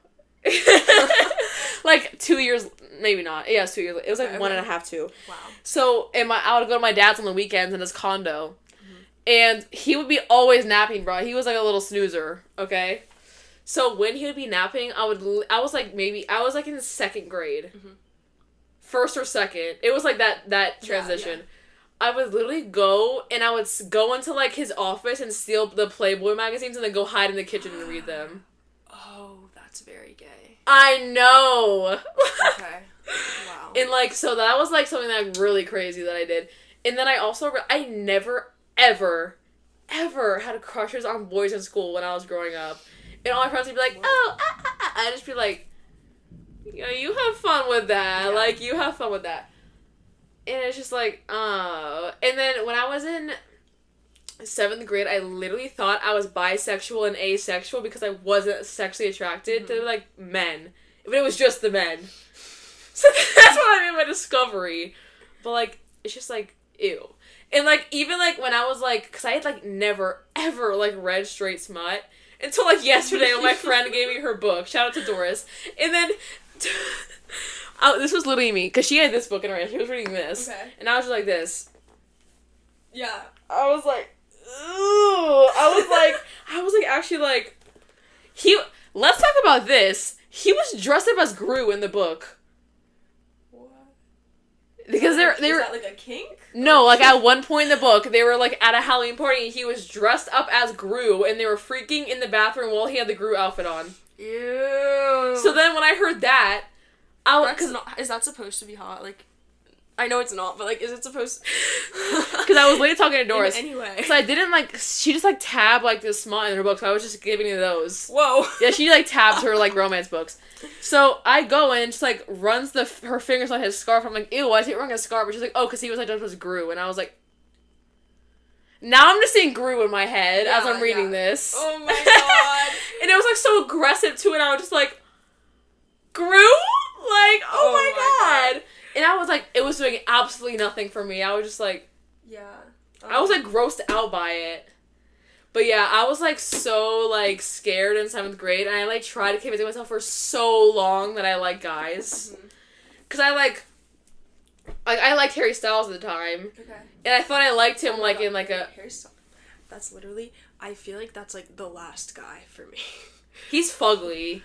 Like 2 years, maybe not. Yeah, it was 2 years. It was like Okay. 1.5, 2. Wow. So, I would go to my dad's on the weekends in his condo. And he would be always napping, bro. He was like a little snoozer, okay? So when he would be napping, I was like in the second grade. First or second. It was like that transition. Yeah. I would literally go, and I would go into like his office and steal the Playboy magazines and then go hide in the kitchen and read them. Oh, that's very gay. I know! Okay. Wow. And like, so that was like something like really crazy that I did. And then I also, I never, ever had crushes on boys in school when I was growing up. And all my friends would be like, oh, I'd just be like, you know, you have fun with that. Yeah. Like, you have fun with that. And it's just like, oh. And then when I was in 7th grade, I literally thought I was bisexual and asexual because I wasn't sexually attracted to, like, men. But it was just the men. So that's what I made my discovery. But, like, it's just, like, ew. And, like, even, like, when I was, like, because I had, like, never, ever, like, read straight smut until, like, yesterday when my friend gave me her book. Shout out to Doris. And then, this was literally me, because she had this book in her hand. She was reading this. Okay. And I was just like this. Yeah. I was like, ooh. I was like, actually, like, let's talk about this. He was dressed up as Gru in the book. What? Because they were... Is that like a kink? No, like, at one point in the book, they were, like, at a Halloween party, and he was dressed up as Gru, and they were freaking in the bathroom while he had the Gru outfit on. Ew. So then when I heard that, is that supposed to be hot? Like, I know it's not, but, like, is it supposed because I was literally talking to Doris. Anyway. So I didn't, like, she just, like, tabbed, like, this smut in her book, so I was just giving you those. Whoa. Yeah, she, like, tabs her, like, romance books. So I go in and just, like, runs her fingers on his scarf. I'm like, ew, why is he wearing a scarf? But she's like, oh, because he was, like, dressed as Gru. And I was like, now I'm just seeing Gru in my head as I'm reading this. Oh my god. And it was, like, so aggressive, too, and I was just like, Gru? Like, oh my god. And I was like, it was doing absolutely nothing for me. I was just like... Yeah. I was, like, grossed out by it. But, yeah, I was, like, so, like, scared in 7th grade. And I, like, tried to convince myself for so long that I like guys. Because I, I liked Harry Styles at the time. Okay. And I thought I liked him, like, in, like, a... Harry Styles. That's literally... I feel like that's, like, the last guy for me. He's fugly.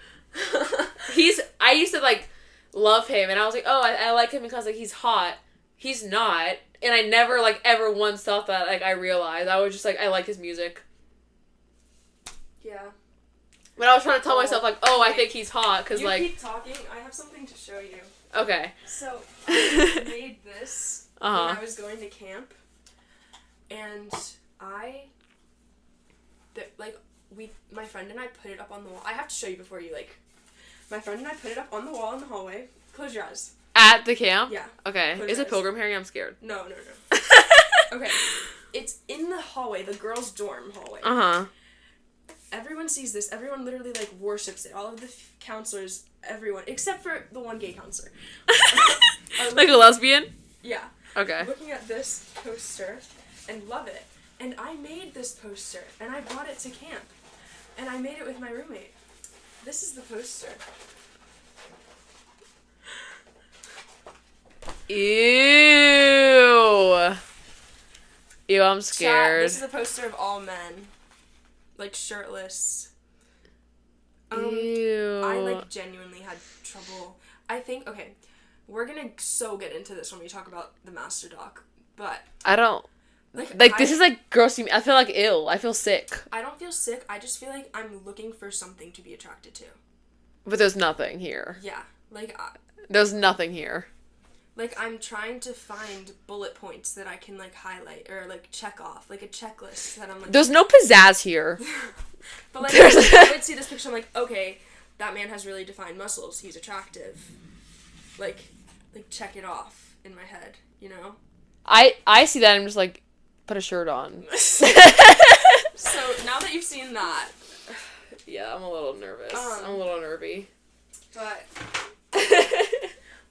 I used to, like, love him, and I was like, oh, I like him because, like, he's hot. He's not. And I never, like, ever once thought that, like, I realized. I was just like, I like his music. Yeah. But I was trying to tell myself, like, oh, I think he's hot, because, like... You keep talking, I have something to show you. Okay. So, I made this when I was going to camp, and my friend and I put it up on the wall. I have to show you before you, like... My friend and I put it up on the wall in the hallway. Close your eyes. At the camp? Yeah. Okay. Close Is your it eyes. pilgrim hairing? I'm scared. No. Okay. It's in the hallway, the girls' dorm hallway. Uh-huh. Everyone sees this. Everyone literally, like, worships it. All of the counselors, everyone, except for the one gay counselor. Like a lesbian? Yeah. Okay. Looking at this poster and love it. And I made this poster, and I brought it to camp. And I made it with my roommate. This is the poster. Ew. Ew, I'm scared. This is a poster of all men. Like, shirtless. Ew. I, like, genuinely had trouble. I think, okay, we're gonna get into this when we talk about the Masterdoc, but... I don't... Like, this is, like, gross to me. I feel, like, ill. I feel sick. I don't feel sick. I just feel like I'm looking for something to be attracted to. But there's nothing here. Yeah. Like, There's nothing here. Like, I'm trying to find bullet points that I can, like, highlight or, like, check off. Like, a checklist that I'm, like... There's no pizzazz here. But, like, I would see this picture, I'm like, okay, that man has really defined muscles. He's attractive. Like, check it off in my head, you know? I see that and I'm just like, put a shirt on. So, now that you've seen that... Yeah, I'm a little nervous. I'm a little nervy. But...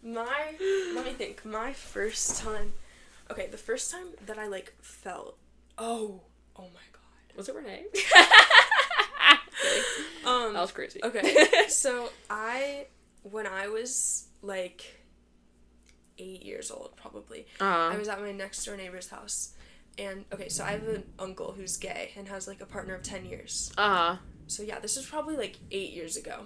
let me think. My first time... Okay, the first time that I, like, felt... Oh my god. Was it Renee? That was crazy. Okay, so when I was, like, 8 years old, probably, I was at my next door neighbor's house, and, okay, so I have an uncle who's gay and has, like, a partner of 10 years. So, yeah, this was probably, like, 8 years ago.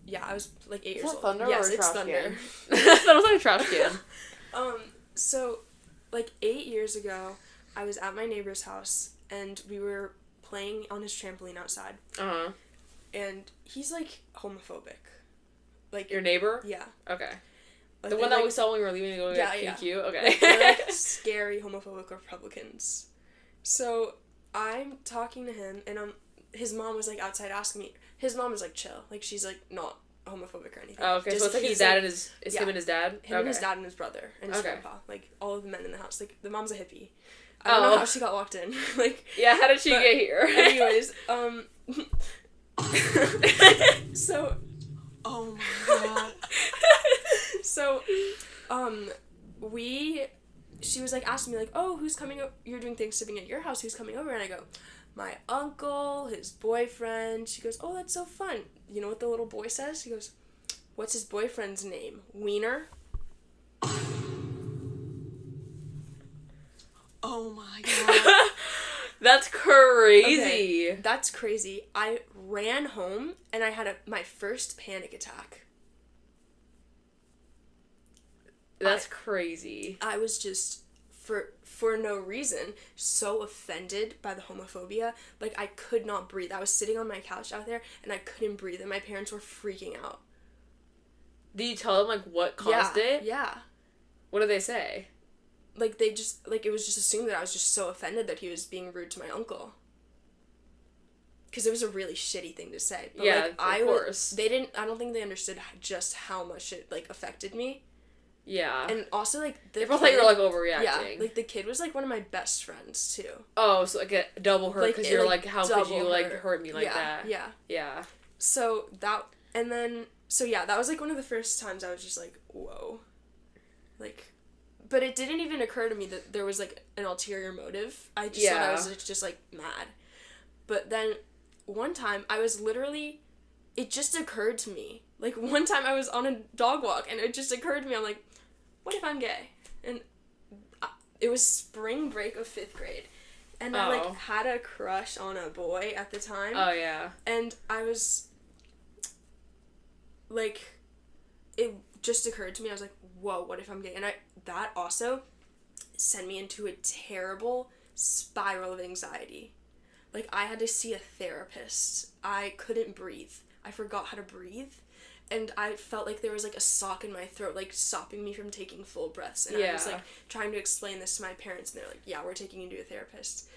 Yeah, I was, like, 8 years old. Thunder yes, or it's trash thunder. That was like a trash can. So, like, 8 years ago, I was at my neighbor's house, and we were playing on his trampoline outside. And he's, like, homophobic. Like... Your neighbor? Yeah. Okay. Like, The one that we saw when we were leaving to go get PQ? Okay. They're, like, scary homophobic Republicans. So, I'm talking to him, and his mom was, like, outside asking me... His mom was, like, chill. Like, she's, like, not homophobic or anything. Oh, okay. So it's like his dad and his... It's him and his dad? Him and his dad and his brother and his grandpa. Like, all of the men in the house. Like, the mom's a hippie. I don't know how she got walked in. Like... Yeah, how did she get here? Anyways, so... Oh my god. So, she was, like, asking me, like, oh, who's coming over? You're doing Thanksgiving at your house. Who's coming over? And I go, my uncle, his boyfriend. She goes, oh, that's so fun. You know what the little boy says? He goes, what's his boyfriend's name? Wiener? Oh my god. That's crazy. Okay, that's crazy. I ran home, and I had my first panic attack. That's crazy. I was just, for no reason, so offended by the homophobia. Like, I could not breathe. I was sitting on my couch out there, and I couldn't breathe, and my parents were freaking out. Did you tell them, like, what caused it? Yeah. What did they say? Like, they just, like, it was just assumed that I was just so offended that he was being rude to my uncle. Because it was a really shitty thing to say. But, yeah, like, of course. I don't think they understood just how much it, like, affected me. Yeah. And also, like, they both thought you were, like, overreacting. Yeah, like, the kid was, like, one of my best friends, too. Oh, so, like, a double hurt, because you're, like, how could you, like, hurt. hurt me like that? Yeah. Yeah. So, that was, like, one of the first times I was just, like, whoa. Like, but it didn't even occur to me that there was, like, an ulterior motive. I just thought I was just, like, mad. But then, one time, I was literally, it just occurred to me. Like, one time I was on a dog walk, and it just occurred to me, I'm like, what if I'm gay? And it was spring break of 5th grade. And I, like, had a crush on a boy at the time. Oh, yeah. And I was like, it just occurred to me, I was like, whoa, what if I'm gay? And that also sent me into a terrible spiral of anxiety. Like, I had to see a therapist. I couldn't breathe. I forgot how to breathe. And I felt like there was, like, a sock in my throat, like, stopping me from taking full breaths. And I was, like, trying to explain this to my parents, and they're like, yeah, we're taking you to a therapist.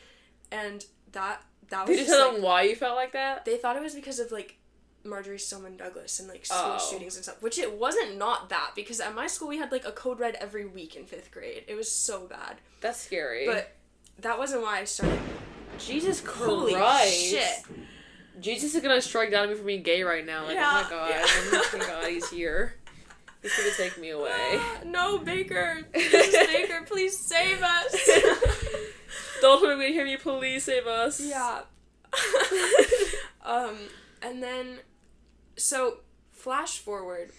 And that was Did you tell them why you felt like that? They thought it was because of, like, Marjorie Stoneman Douglas and, like, school shootings and stuff. Which it wasn't not that, because at my school we had, like, a code red every week in 5th grade. It was so bad. That's scary. But that wasn't why I started. Jesus Christ. Holy shit. Jesus is gonna strike down on me for being gay right now. Like, oh my god. Yeah. Oh my god, he's here. He's gonna take me away. No, Baker. Baker, please save us. Don't let me hear you, please save us. Yeah. And then, so, flash forward,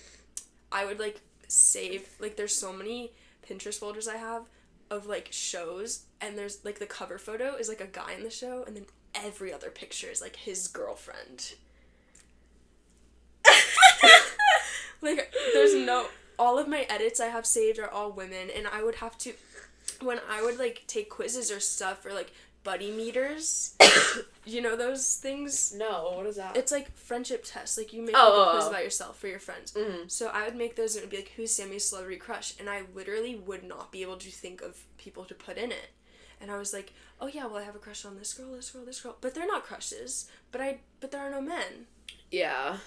I would, like, save, like, there's so many Pinterest folders I have of, like, shows, and there's, like, the cover photo is, like, a guy in the show, and then every other picture is, like, his girlfriend. Like, there's no, all of my edits I have saved are all women, and I would have to, when I would, like, take quizzes or stuff, or, like, buddy meters, you know those things? No, what is that? It's, like, friendship tests, like, you make, like, a quiz about yourself for your friends. Mm-hmm. So I would make those, and it would be, like, who's Sammie's celebrity crush? And I literally would not be able to think of people to put in it. And I was like, oh yeah, well, I have a crush on this girl, this girl, this girl. But they're not crushes. But there are no men. Yeah.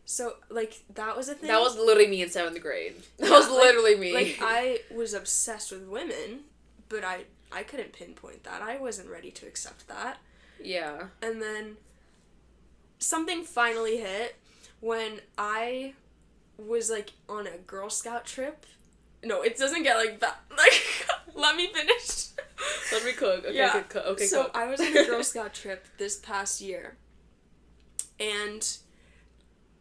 So, like, that was a thing. That was literally me in 7th grade. That was literally me. Like, I was obsessed with women, but I couldn't pinpoint that. I wasn't ready to accept that. Yeah. And then something finally hit when I was, like, on a Girl Scout trip. No, it doesn't get like that. Like, let me finish. Let me cook. Okay, yeah. Okay, so cook. I was on a Girl Scout trip this past year, and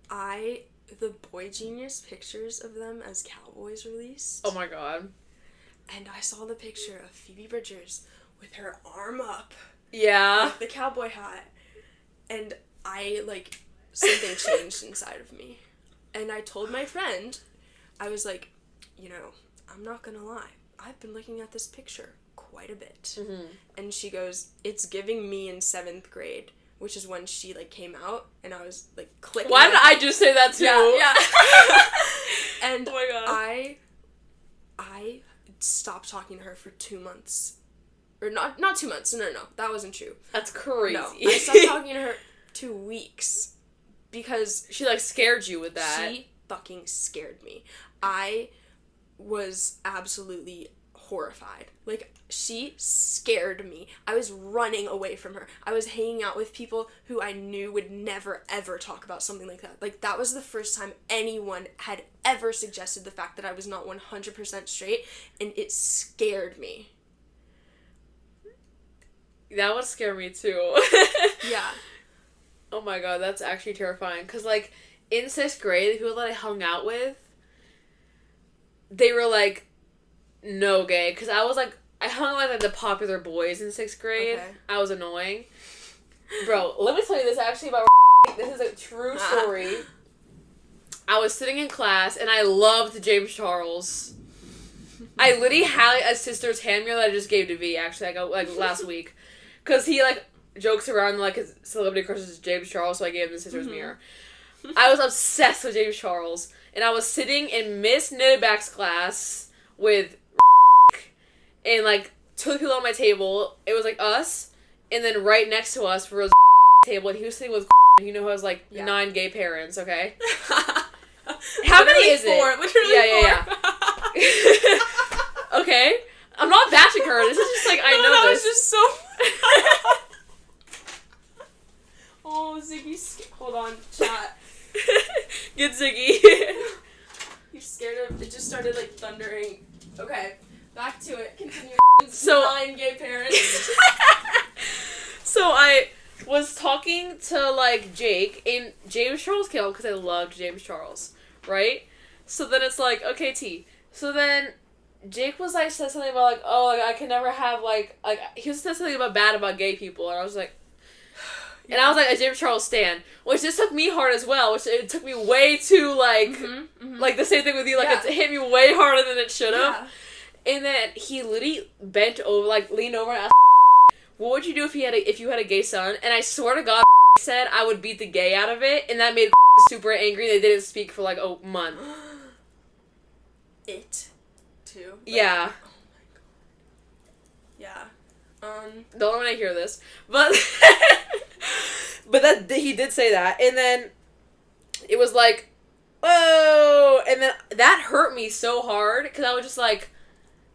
the Boy Genius pictures of them as cowboys released. Oh my god. And I saw the picture of Phoebe Bridgers with her arm up. Yeah. With the cowboy hat. And something changed inside of me. And I told my friend, I was like, you know, I'm not gonna lie. I've been looking at this picture quite a bit. Mm-hmm. And she goes, it's giving me in 7th grade, which is when she, like, came out, and I was, like, clicking. Why did I just say that too? Yeah. And oh my god. I stopped talking to her for 2 months. Or not 2 months. No, that wasn't true. That's crazy. No, I stopped talking to her 2 weeks. Because she, like, scared you with that. She fucking scared me. I was absolutely horrified. Like, she scared me. I was running away from her. I was hanging out with people who I knew would never, ever talk about something like that. Like, that was the first time anyone had ever suggested the fact that I was not 100% straight, and it scared me. That would scare me, too. Yeah. Oh my god, that's actually terrifying. Because, like, in 6th grade, the people that I hung out with, they were, like, no gay. Because I was, like, I hung with, like, the popular boys in 6th grade. Okay. I was annoying. Bro, let me tell you this actually about this is a true story. I was sitting in class, and I loved James Charles. I literally had, like, a sister's hand mirror that I just gave to V, actually, like last week. Because he, like, jokes around, like, his celebrity crush is James Charles, so I gave him the sister's mirror. I was obsessed with James Charles. And I was sitting in Miss Nidback's class with and, like, 2 people on my table. It was, like, us. And then right next to us was table, and he was sitting with and you know who has, like, 9 gay parents, okay? How many is it? Literally 4. Okay? I'm not bashing her. This is just, like, I know this. That was just so... Oh, Ziggy, hold on, chat. Get Ziggy. He's scared of, it just started, like, thundering. Okay, back to it, continue. So, 9 gay parents. So I was talking to, like, Jake, and James Charles came because I loved James Charles, right? So then it's like, okay, T. So then Jake was, like, said something about, like, oh, like, I can never have, like, he was said something bad about gay people, and I was like, And I was like a James Charles stan, which this took me hard as well, which it took me way too, like, like the same thing with you, like, it hit me way harder than it should have. Yeah. And then he literally bent over, like, leaned over and asked, what would you do if you had a gay son? And I swear to God, said I would beat the gay out of it, and that made super angry. They didn't speak for, like, a month. It, too? Like, yeah. Oh my God. Yeah. Don't want to hear this, but that he did say that, and then it was like, whoa, and then that hurt me so hard because I was just like,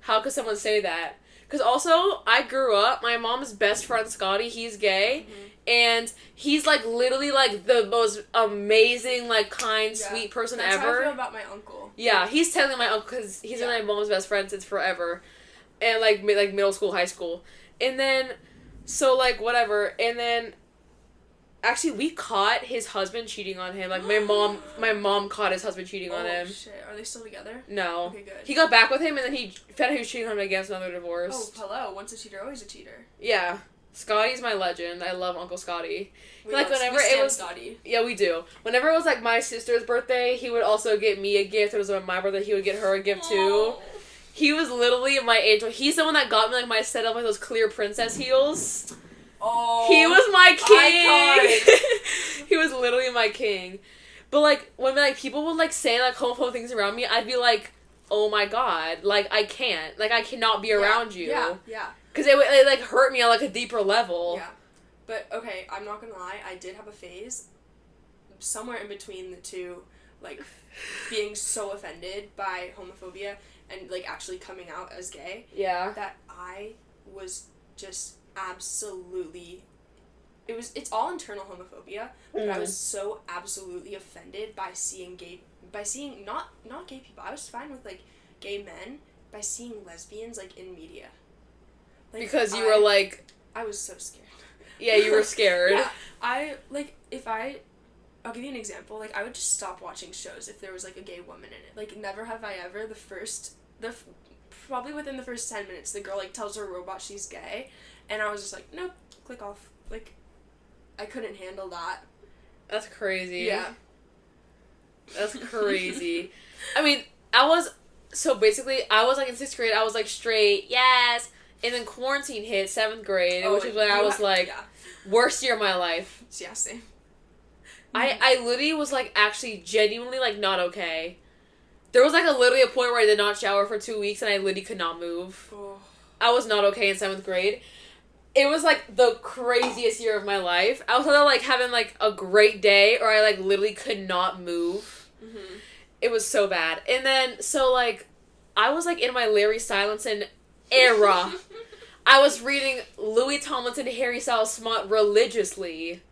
how could someone say that? Because also I grew up, my mom's best friend Scotty, he's gay, and he's like literally like the most amazing, like kind, sweet person That's ever. How I feel about my uncle. Yeah, he's technically my uncle because he's been my mom's best friend since forever, and like middle school, high school. And then, so, like, whatever, and then, actually, we caught his husband cheating on him, like, my mom caught his husband cheating on him. Oh, shit, are they still together? No. Okay, good. He got back with him, and then he found out he was cheating on him against another divorce. Oh, hello, once a cheater, always a cheater. Yeah. Scotty's my legend. I love Uncle Scotty. We Whenever it was Scotty. Yeah, we do. Whenever it was, like, my sister's birthday, he would also get me a gift. It was my birthday, he would get her a gift, too. He was literally my angel. He's the one that got me, like, my set of, like, those clear princess heels. Oh. He was my king. He was literally my king. But, like, when, like, people would, like, say, like, homophobic things around me, I'd be like, oh my God. Like, I can't. Like, I cannot be around you. Yeah. Because it, like, hurt me on, like, a deeper level. Yeah. But, okay, I'm not gonna lie. I did have a phase somewhere in between the two, like, being so offended by homophobia and, like, actually coming out as gay. Yeah. That I was just absolutely... It's all internal homophobia, but I was so absolutely offended by seeing not gay people. I was fine with, like, gay men, by seeing lesbians, like, in media. Like, because you were, like... I was so scared. Yeah, you were scared. Yeah. I'll give you an example. Like, I would just stop watching shows if there was, like, a gay woman in it. Like, never have I ever, probably within the first 10 minutes, the girl, like, tells her robot she's gay, and I was just like, nope, click off. Like, I couldn't handle that. That's crazy. Yeah. That's crazy. I mean, I was, like, in 6th grade, I was, like, straight, yes, and then quarantine hit, 7th grade, which is when I was, like, worst year of my life. Yeah, same. I literally was, like, actually genuinely, like, not okay. There was, like, literally a point where I did not shower for 2 weeks, and I literally could not move. Oh. I was not okay in 7th grade. It was, like, the craziest year of my life. I was either, like, having, like, a great day, or I, like, literally could not move. Mm-hmm. It was so bad. And then, so, like, I was, like, in my Larry Silenson era. I was reading Louis Tomlinson, Harry Styles Smut religiously.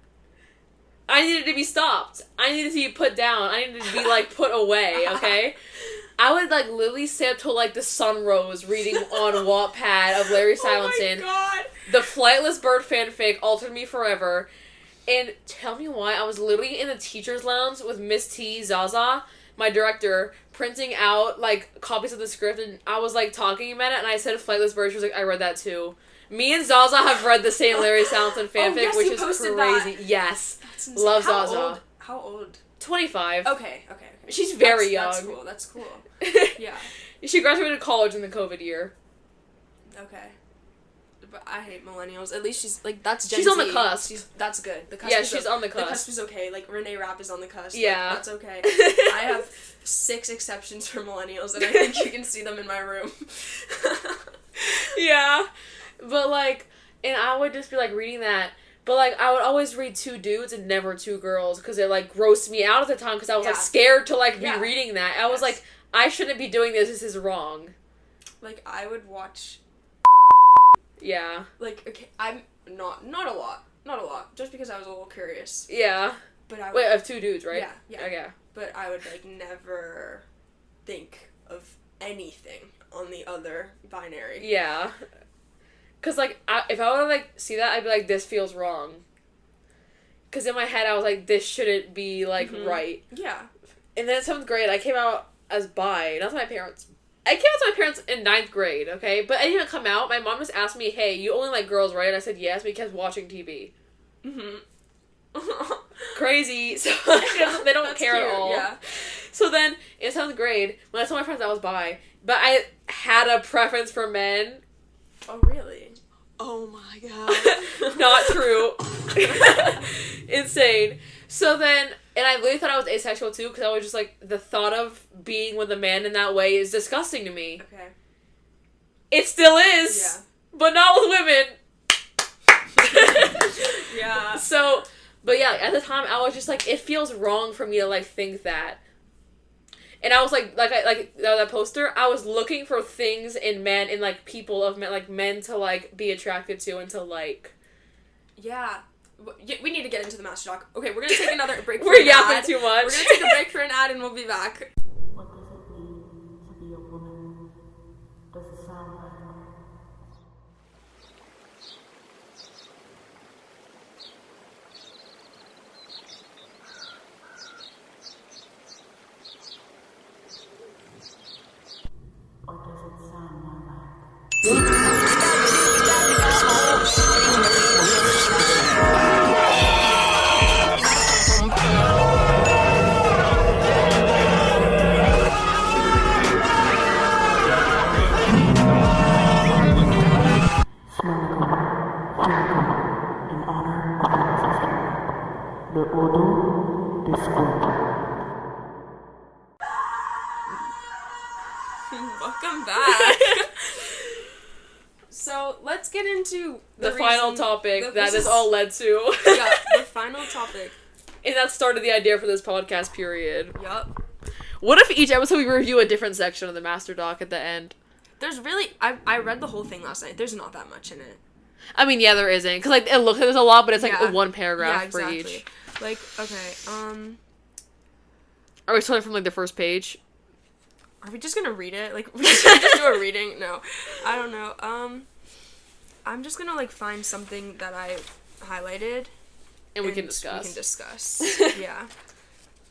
I needed to be stopped. I needed to be put down. I needed to be, like, put away, okay? I would, like, literally stay up till, like, the sun rose reading on Wattpad of Larry Silenson. Oh my God. The Flightless Bird fanfic altered me forever. And tell me why, I was literally in the teacher's lounge with Miss T, Zaza, my director, printing out, like, copies of the script, and I was, like, talking about it, and I said Flightless Bird. She was like, I read that too. Me and Zaza have read the same Larry Silenson fanfic, which is crazy. That. Yes. That's insane. Love Zaza. How old? 25. Okay. She's very young. That's cool. Yeah. She graduated college in the COVID year. Okay. But I hate millennials. At least she's, like, that's Gen She's on Z. the cusp. That's good. The cusp Yeah, is she's on the cusp. The cusp is okay. Like, Renee Rapp is on the cusp. Yeah. Like, that's okay. I have 6 exceptions for millennials, and I think you can see them in my room. Yeah. But, like, and I would just be, like, reading that. But, like, I would always read 2 dudes and never 2 girls, because it, like, grossed me out at the time, because I was, like, scared to, like, be reading that. I was like, I shouldn't be doing this. This is wrong. Like, I would watch... Yeah. Like, okay, I'm not a lot, just because I was a little curious. Yeah. But I would... Wait, of 2 dudes, right? Yeah. Okay. But I would, like, never think of anything on the other binary. Yeah. Because, like, if I were to, like, see that, I'd be like, this feels wrong. Because in my head, I was like, this shouldn't be, like, right. Yeah. And then in 7th grade, I came out as bi. Not to my parents. I came out to my parents in 9th grade, okay? But I didn't even come out. My mom just asked me, hey, you only like girls, right? And I said yes, but he kept watching TV. Mm-hmm. Crazy. So they don't That's care cute, at all. Yeah. So then, in 7th grade, when I told my friends I was bi, but I had a preference for men. Oh, really? Oh my god. Not true. Insane. So then, and I really thought I was asexual too, because I was just like, the thought of being with a man in that way is disgusting to me. Okay. It still is. Yeah. But not with women. Yeah. So, but yeah, at the time, I was just like, it feels wrong for me to, like, think that. And I was like that poster, I was looking for things in men, in, like, people of men, like, men to, like, be attracted to and to like. Yeah. We need to get into the Masterdoc. Okay, we're gonna take another break for We're an yapping ad. too much. We're gonna take a break for an ad and we'll be back. What does it mean to be a woman? Does it sound like or does it sound more like in honor of our ancestor, le Odo Discord. Welcome back. So let's get into The final reason topic that this this is all led to. Yeah, the final topic. And that started the idea for this podcast, period. Yup. What if each episode we review a different section of the Masterdoc at the end? There's really I read the whole thing last night. There's not that much in it. I mean, yeah, there isn't. Because, like, it looks like there's a lot, but it's, like, Yeah. one paragraph Yeah, exactly. for each. Like, okay, Are we starting from, like, the first page? are we just gonna read it? Like, we should just do a reading? No. I don't know. I'm just gonna, like, find something that I highlighted. And we can discuss. We can discuss. Yeah.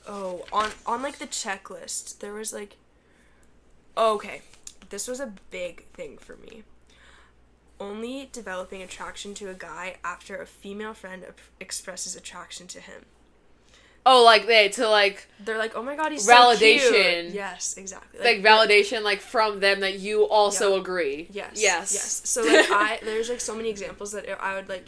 Oh, on, like, the checklist, there was, like... Oh, okay. This was a big thing for me. Only developing attraction to a guy after a female friend expresses attraction to him. Oh, like, they're like, oh my god, he's validation. so cute. Yes, exactly. like, validation, like, from them that you also agree. Yes. Yes. So, like, there's, like, so many examples that I would, like,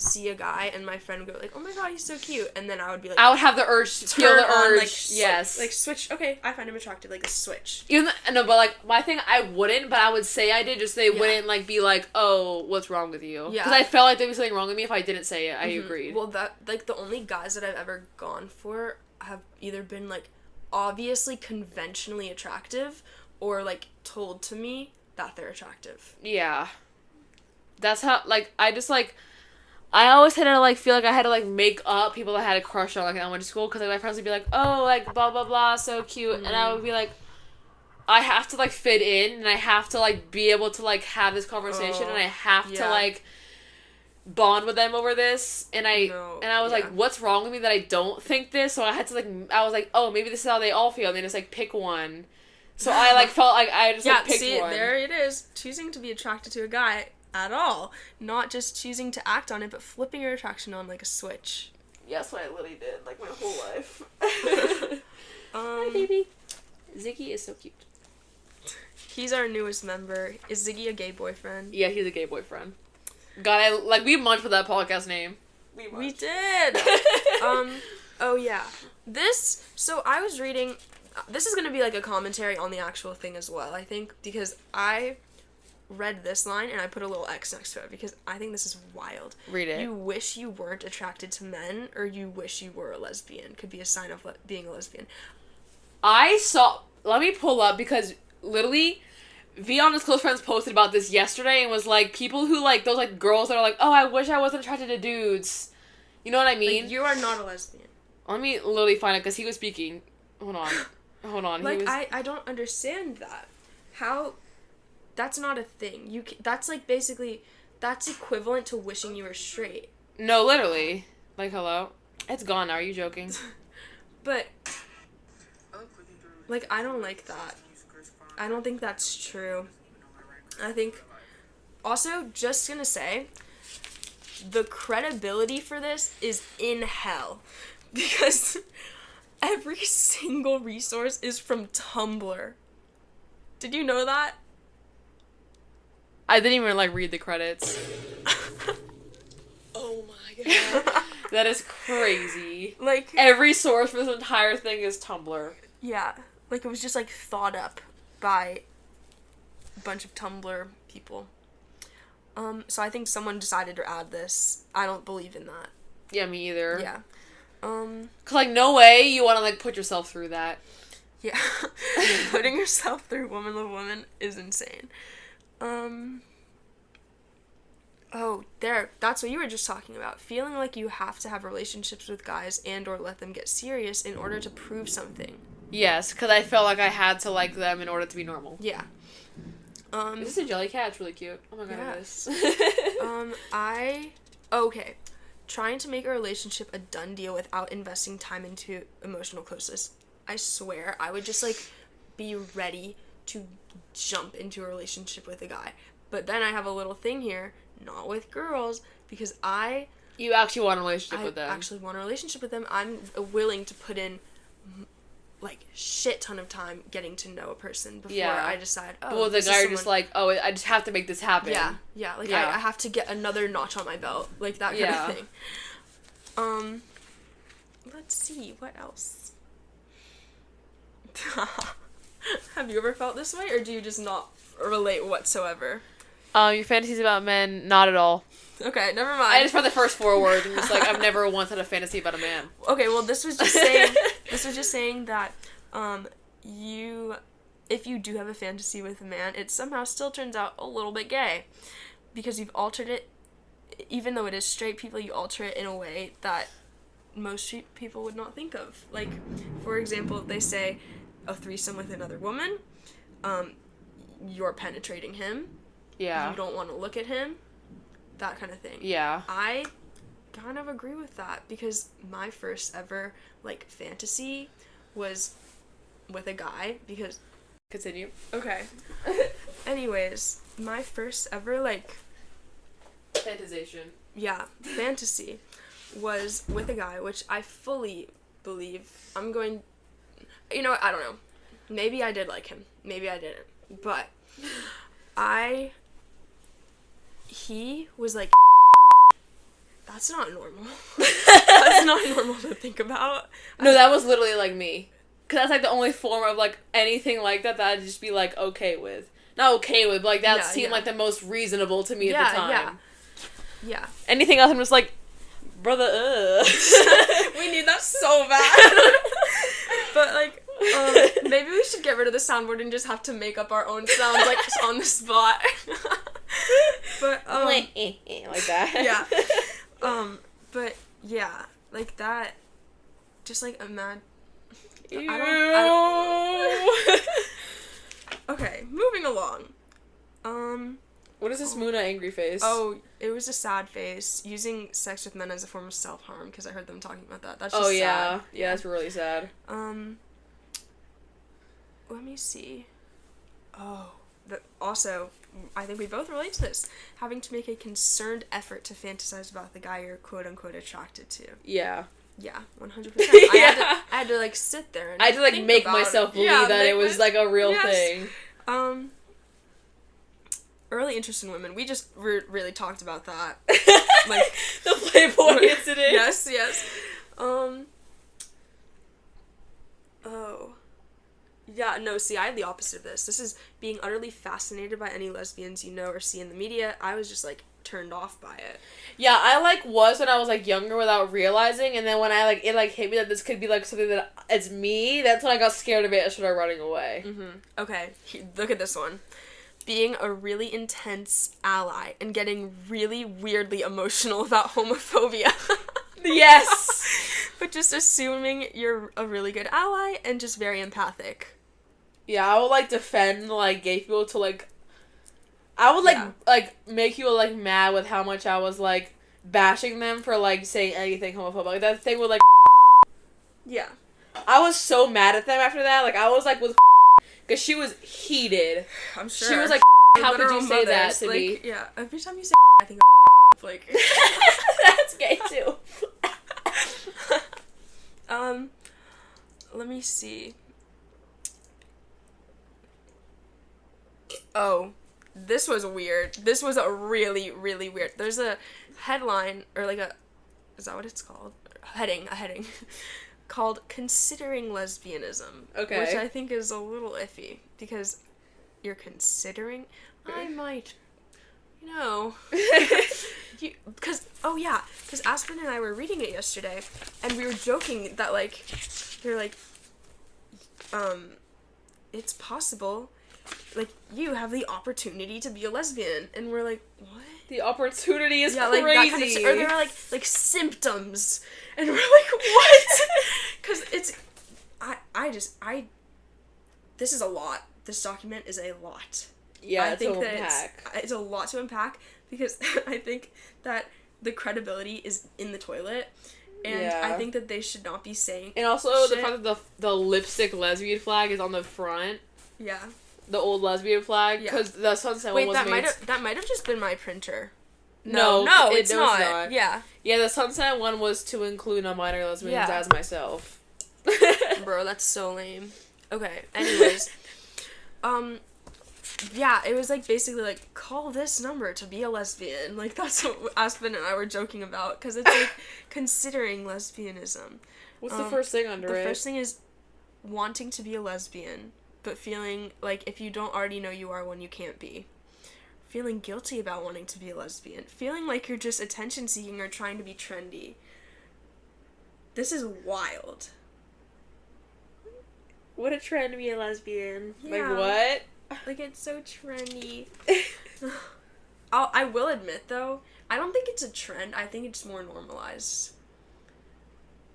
see a guy and my friend would go, like, oh my god, he's so cute. And then I would be like... I would have the urge, feel the on, urge, like, yes. Like, switch, okay, I find him attractive, like, a switch. Even no, but, like, my thing, I wouldn't, but I would say I did, just so they wouldn't, like, be like, oh, what's wrong with you? Yeah. Because I felt like there'd be something wrong with me if I didn't say it. I agreed. Well, that, like, the only guys that I've ever gone for have either been, like, obviously conventionally attractive or, like, told to me that they're attractive. Yeah. That's how, like, I just, like, I always had to, like, feel like I had to, like, make up people that I had a crush on, like, in elementary school, because, like, my friends would be like, oh, like, blah, blah, blah, so cute, and I would be like, I have to, like, fit in, and I have to, like, be able to, like, have this conversation, and I have to, like, bond with them over this, and I was like, what's wrong with me that I don't think this? So I had to, like, I was like, oh, maybe this is how they all feel, and then just, like, pick one. So I, like, felt like I just, like, picked one. There it is, choosing to be attracted to a guy at all, not just choosing to act on it, but flipping your attraction on like a switch. Yeah, that's what I literally did, like, my whole life. Hi, baby. Ziggy is so cute. He's our newest member. Is Ziggy a gay boyfriend? Yeah, he's a gay boyfriend. God, we munched for that podcast name. We did! Oh yeah. So I was reading, this is gonna be like a commentary on the actual thing as well, I think, because I read this line and I put a little X next to it because I think this is wild. Read it. You wish you weren't attracted to men, or you wish you were a lesbian. Could be a sign of being a lesbian. Let me pull up, because literally, Viana's close friends posted about this yesterday and was like, people who, like, those, like, girls that are like, oh, I wish I wasn't attracted to dudes. You know what I mean? Like, you are not a lesbian. Let me literally find it, because he was speaking. Hold on. Like, I don't understand that. How... That's not a thing. That's, like, basically... That's equivalent to wishing you were straight. No, literally. Like, hello? It's gone now. Are you joking? But... Like, I don't like that. I don't think that's true. I think... Also, just gonna say... the credibility for this is in hell. Because every single resource is from Tumblr. Did you know that? I didn't even, like, read the credits. Oh my god. That is crazy. Like, every source for this entire thing is Tumblr. yeah. Like, it was just, like, thought up by a bunch of Tumblr people. So I think someone decided to add this. I don't believe in that. Yeah, me either. Yeah. 'Cause, like, no way you want to, like, put yourself through that. Yeah. Putting yourself through Woman Love Woman is insane. Oh, there. That's what you were just talking about. Feeling like you have to have relationships with guys and or let them get serious in order to prove something. Yes, because I felt like I had to like them in order to be normal. Yeah. Is this a jelly cat? It's really cute. Oh my god, Yeah. it is. Okay. Trying to make a relationship a done deal without investing time into emotional closeness. I swear, I would just, like, be ready to jump into a relationship with a guy. But then I have a little thing here, not with girls, because You actually want a relationship with them. I actually want a relationship with them. I'm willing to put in, like, shit ton of time getting to know a person before I decide, well, the guy are just like, oh, I just have to make this happen. Yeah, like, I have to get another notch on my belt, like, that kind of thing. Let's see, what else? Have you ever felt this way, or do you just not relate whatsoever? Your fantasies about men, not at all. Okay, never mind. I just read the first 4 words and just like, I've never once had a fantasy about a man. Okay, well, this was just saying that, if you do have a fantasy with a man, it somehow still turns out a little bit gay, because you've altered it, even though it is straight people, you alter it in a way that most people would not think of. Like, for example, if they say a threesome with another woman, you're penetrating him. Yeah. You don't want to look at him. That kind of thing. Yeah. I kind of agree with that, because my first ever, like, fantasy was with a guy, because... Continue. Okay. Anyways, my first ever, like... Fantasization. Yeah, fantasy was with a guy, which I fully believe I'm going... You know what? I don't know. Maybe I did like him. Maybe I didn't. But he was like... That's not normal. That's not normal to think about. No, that was literally like me. Because that's like the only form of like anything like that I'd just be like okay with. Not okay with, but like that seemed like the most reasonable to me at the time. Yeah. Anything else, I'm just like, brother, We need that so bad. But like, maybe we should get rid of the soundboard and just have to make up our own sounds, like, on the spot. But, like that. Yeah. But, yeah, like that, just, like, imagine... I don't... Okay, moving along. What is this Muna angry face? Oh, it was a sad face. Using sex with men as a form of self-harm, because I heard them talking about that. That's just sad. Yeah. Yeah, it's really sad. Let me see. Oh, also, I think we both relate to this. Having to make a concerned effort to fantasize about the guy you're quote-unquote attracted to. Yeah. Yeah, 100%. Yeah. I had to, like, sit there and I had to, like, think make about myself believe that it was, like, a real thing. Early interest in women. We just really talked about that. Like, the Playboy incident. Yes. Yeah, no, see, I had the opposite of this. This is being utterly fascinated by any lesbians you know or see in the media. I was just, like, turned off by it. Yeah, I, like, was when I was, like, younger without realizing, and then when I, like, it, like, hit me that this could be, like, something that it's me, that's when I got scared of it and started running away. Okay, look at this one. Being a really intense ally and getting really weirdly emotional about homophobia. Yes! But just assuming you're a really good ally and just very empathic. Yeah, I would, like, defend, like, gay people to, like... I would, like, make you, like, mad with how much I was, like, bashing them for, like, saying anything homophobic. Like, that thing with, like... Yeah. I was so mad at them after that. Like, I was, like, with... Because she was heated. I'm sure. She was like, how could you say that to me? Yeah, every time you say I think Like, That's gay too. Let me see. Oh, this was weird. This was a really, really weird. There's a headline, or like is that what it's called? A heading, called Considering Lesbianism. Okay. Which I think is a little iffy, because you're considering, I might, because Aspen and I were reading it yesterday, and we were joking that, like, they're like, it's possible, like, you have the opportunity to be a lesbian, and we're like, what? The opportunity is crazy. Like, that kind of or they were like symptoms, and we're like, what? Because it's, this is a lot. This document is a lot. Yeah, I think to that unpack. it's a lot to unpack, because I think that the credibility is in the toilet, and I think that they should not be saying. And also the fact that the lipstick lesbian flag is on the front. Yeah. The old lesbian flag, because the Sunset one was that might have just been my printer. No, it's not. Yeah. Yeah, the Sunset one was to include non-binary lesbians as myself. Bro, that's so lame. Okay, anyways. Yeah, it was, like, basically, like, call this number to be a lesbian. Like, that's what Aspen and I were joking about, because it's, like, considering lesbianism. What's the first thing under it? The first thing is wanting to be a lesbian, but feeling like if you don't already know you are one, you can't be. Feeling guilty about wanting to be a lesbian. Feeling like you're just attention-seeking or trying to be trendy. This is wild. What a trend to be a lesbian. Yeah. Like, what? Like, it's so trendy. I will admit, though, I don't think it's a trend. I think it's more normalized.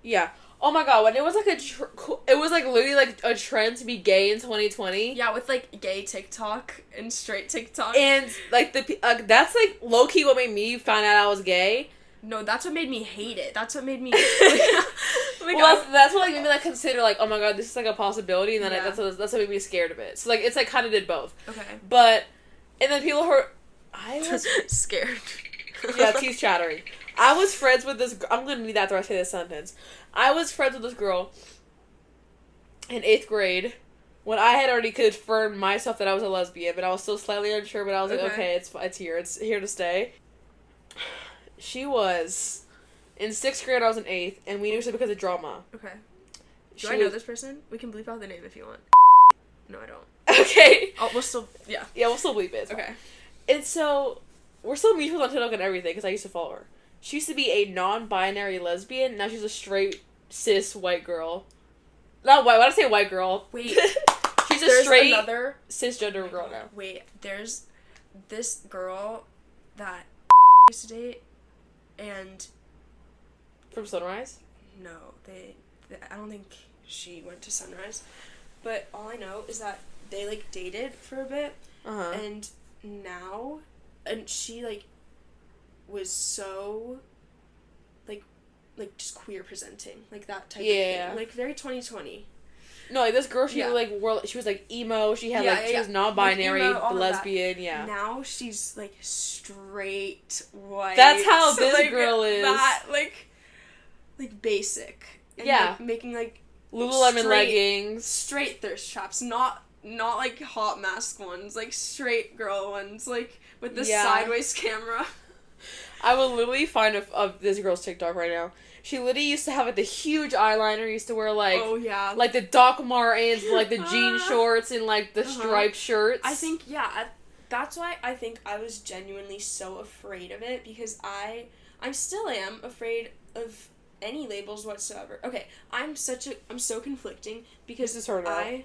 Yeah. Oh my god, when it was like it was like literally like a trend to be gay in 2020. Yeah, with like gay TikTok and straight TikTok. And like that's like low key what made me find out I was gay. No, that's what made me hate it. That's what made me. That's what like made me like consider like, oh my god, this is like a possibility, and then that's what made me scared of it. So like it's like kind of did both. Okay. But and then people heard I was scared. Yeah, teeth chattering. I was friends with this. I'm gonna need that the rest of this sentence. I was friends with this girl in 8th grade when I had already confirmed myself that I was a lesbian, but I was still slightly unsure. But I was like, okay, it's here. It's here to stay. She was in 6th grade. I was in 8th, and we knew her because of drama. Okay. Do I know this person? We can bleep out the name if you want. No, I don't. Okay. Oh, we'll still we'll still bleep it. Okay. And so we're still mutual on TikTok and everything because I used to follow her. She used to be a non-binary lesbian. Now she's a straight, cis, white girl. Not white. Why did I say white girl? Wait. She's a straight, another cisgender girl now. Wait. There's this girl that used to date, and... From Sunrise? No. I don't think she went to Sunrise. But all I know is that they, like, dated for a bit. Uh-huh. And now... And she, like... was so like just queer presenting, like that type of thing, like very 2020. No, like this girl, she was like emo. She had she was non-binary, like lesbian. Yeah. Now she's like straight white. That's how this girl is. That like basic. And, like, making like Lululemon leggings, straight thirst traps, not like hot mask ones, like straight girl ones, like with the sideways camera. I will literally find of this girl's TikTok right now. She literally used to have like the huge eyeliner. Used to wear like like the Doc Martens, like the jean shorts and like the striped shirts. I think that's why I think I was genuinely so afraid of it, because I still am afraid of any labels whatsoever. Okay, I'm so conflicting because this is her now.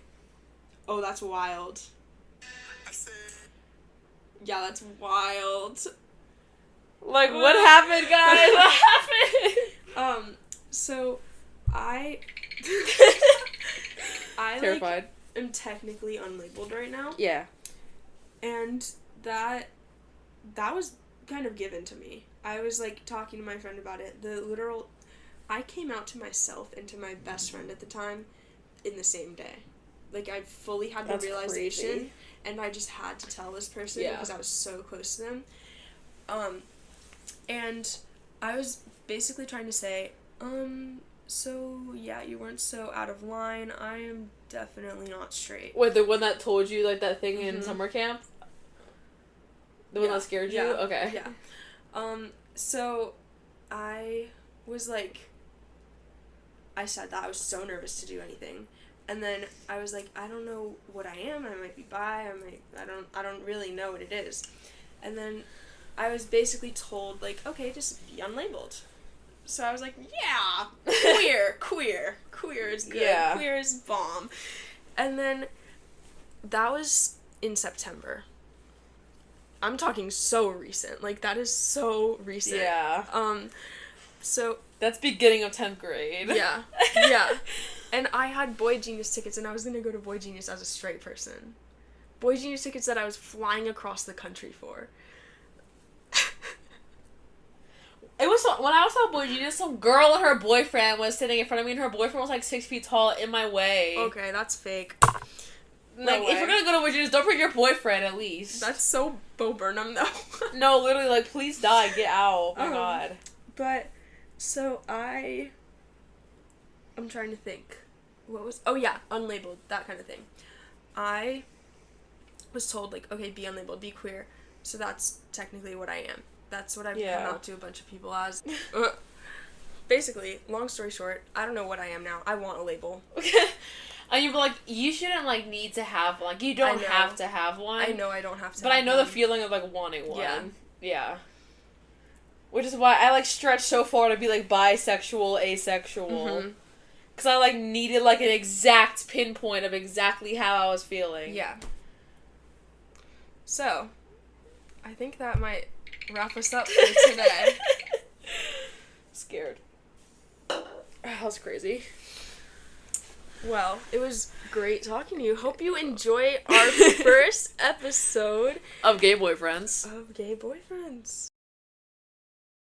Oh, that's wild. Yeah, that's wild. Like, what happened, guys? What happened? So, I terrified. Am technically unlabeled right now. Yeah. And that was kind of given to me. I was, like, talking to my friend about it. I came out to myself and to my best friend at the time in the same day. Like, I fully had the realization, and I just had to tell this person because I was so close to them. And I was basically trying to say, so yeah, you weren't so out of line. I am definitely not straight. Wait, the one that told you, like, that thing in summer camp? The one that scared you? Okay. Yeah. So I was like, I said that I was so nervous to do anything. And then I was like, I don't know what I am. I might be bi. I don't really know what it is. And then I was basically told, like, okay, just be unlabeled. So I was like, yeah, queer is good. Yeah. Queer is bomb. And then that was in September. I'm talking so recent. Like, that is so recent. Yeah. So That's beginning of 10th grade. yeah. Yeah. And I had Boy Genius tickets, and I was gonna go to Boy Genius as a straight person. Boy Genius tickets that I was flying across the country for. It was when I was at Boy Genius, some girl and her boyfriend was sitting in front of me, and her boyfriend was like 6 feet tall in my way. Okay, that's fake. Like, if you're gonna go to Boy Genius, don't bring your boyfriend at least. That's so Bo Burnham, though. No, literally, like, please die, get out. Oh my god. But, so I'm trying to think. Oh yeah, unlabeled, that kind of thing. I was told, like, okay, be unlabeled, be queer. So that's technically what I am. That's what I've come out to a bunch of people as. Basically, long story short, I don't know what I am now. I want a label. And you'd be like, you shouldn't, like, need to have one. Like, you don't have to have one. I know I don't have to But have I know one. the feeling of, like, wanting one. Yeah. Yeah. Which is why I, like, stretched so far to be, like, bisexual, asexual. Mm-hmm. Because I, like, needed, like, an exact pinpoint of exactly how I was feeling. Yeah. So, I think that might wrap us up for today. Scared. That was crazy. Well, it was great talking to you. Hope you enjoy our first episode Of Gay Boyfriends. of Gay Boyfriends.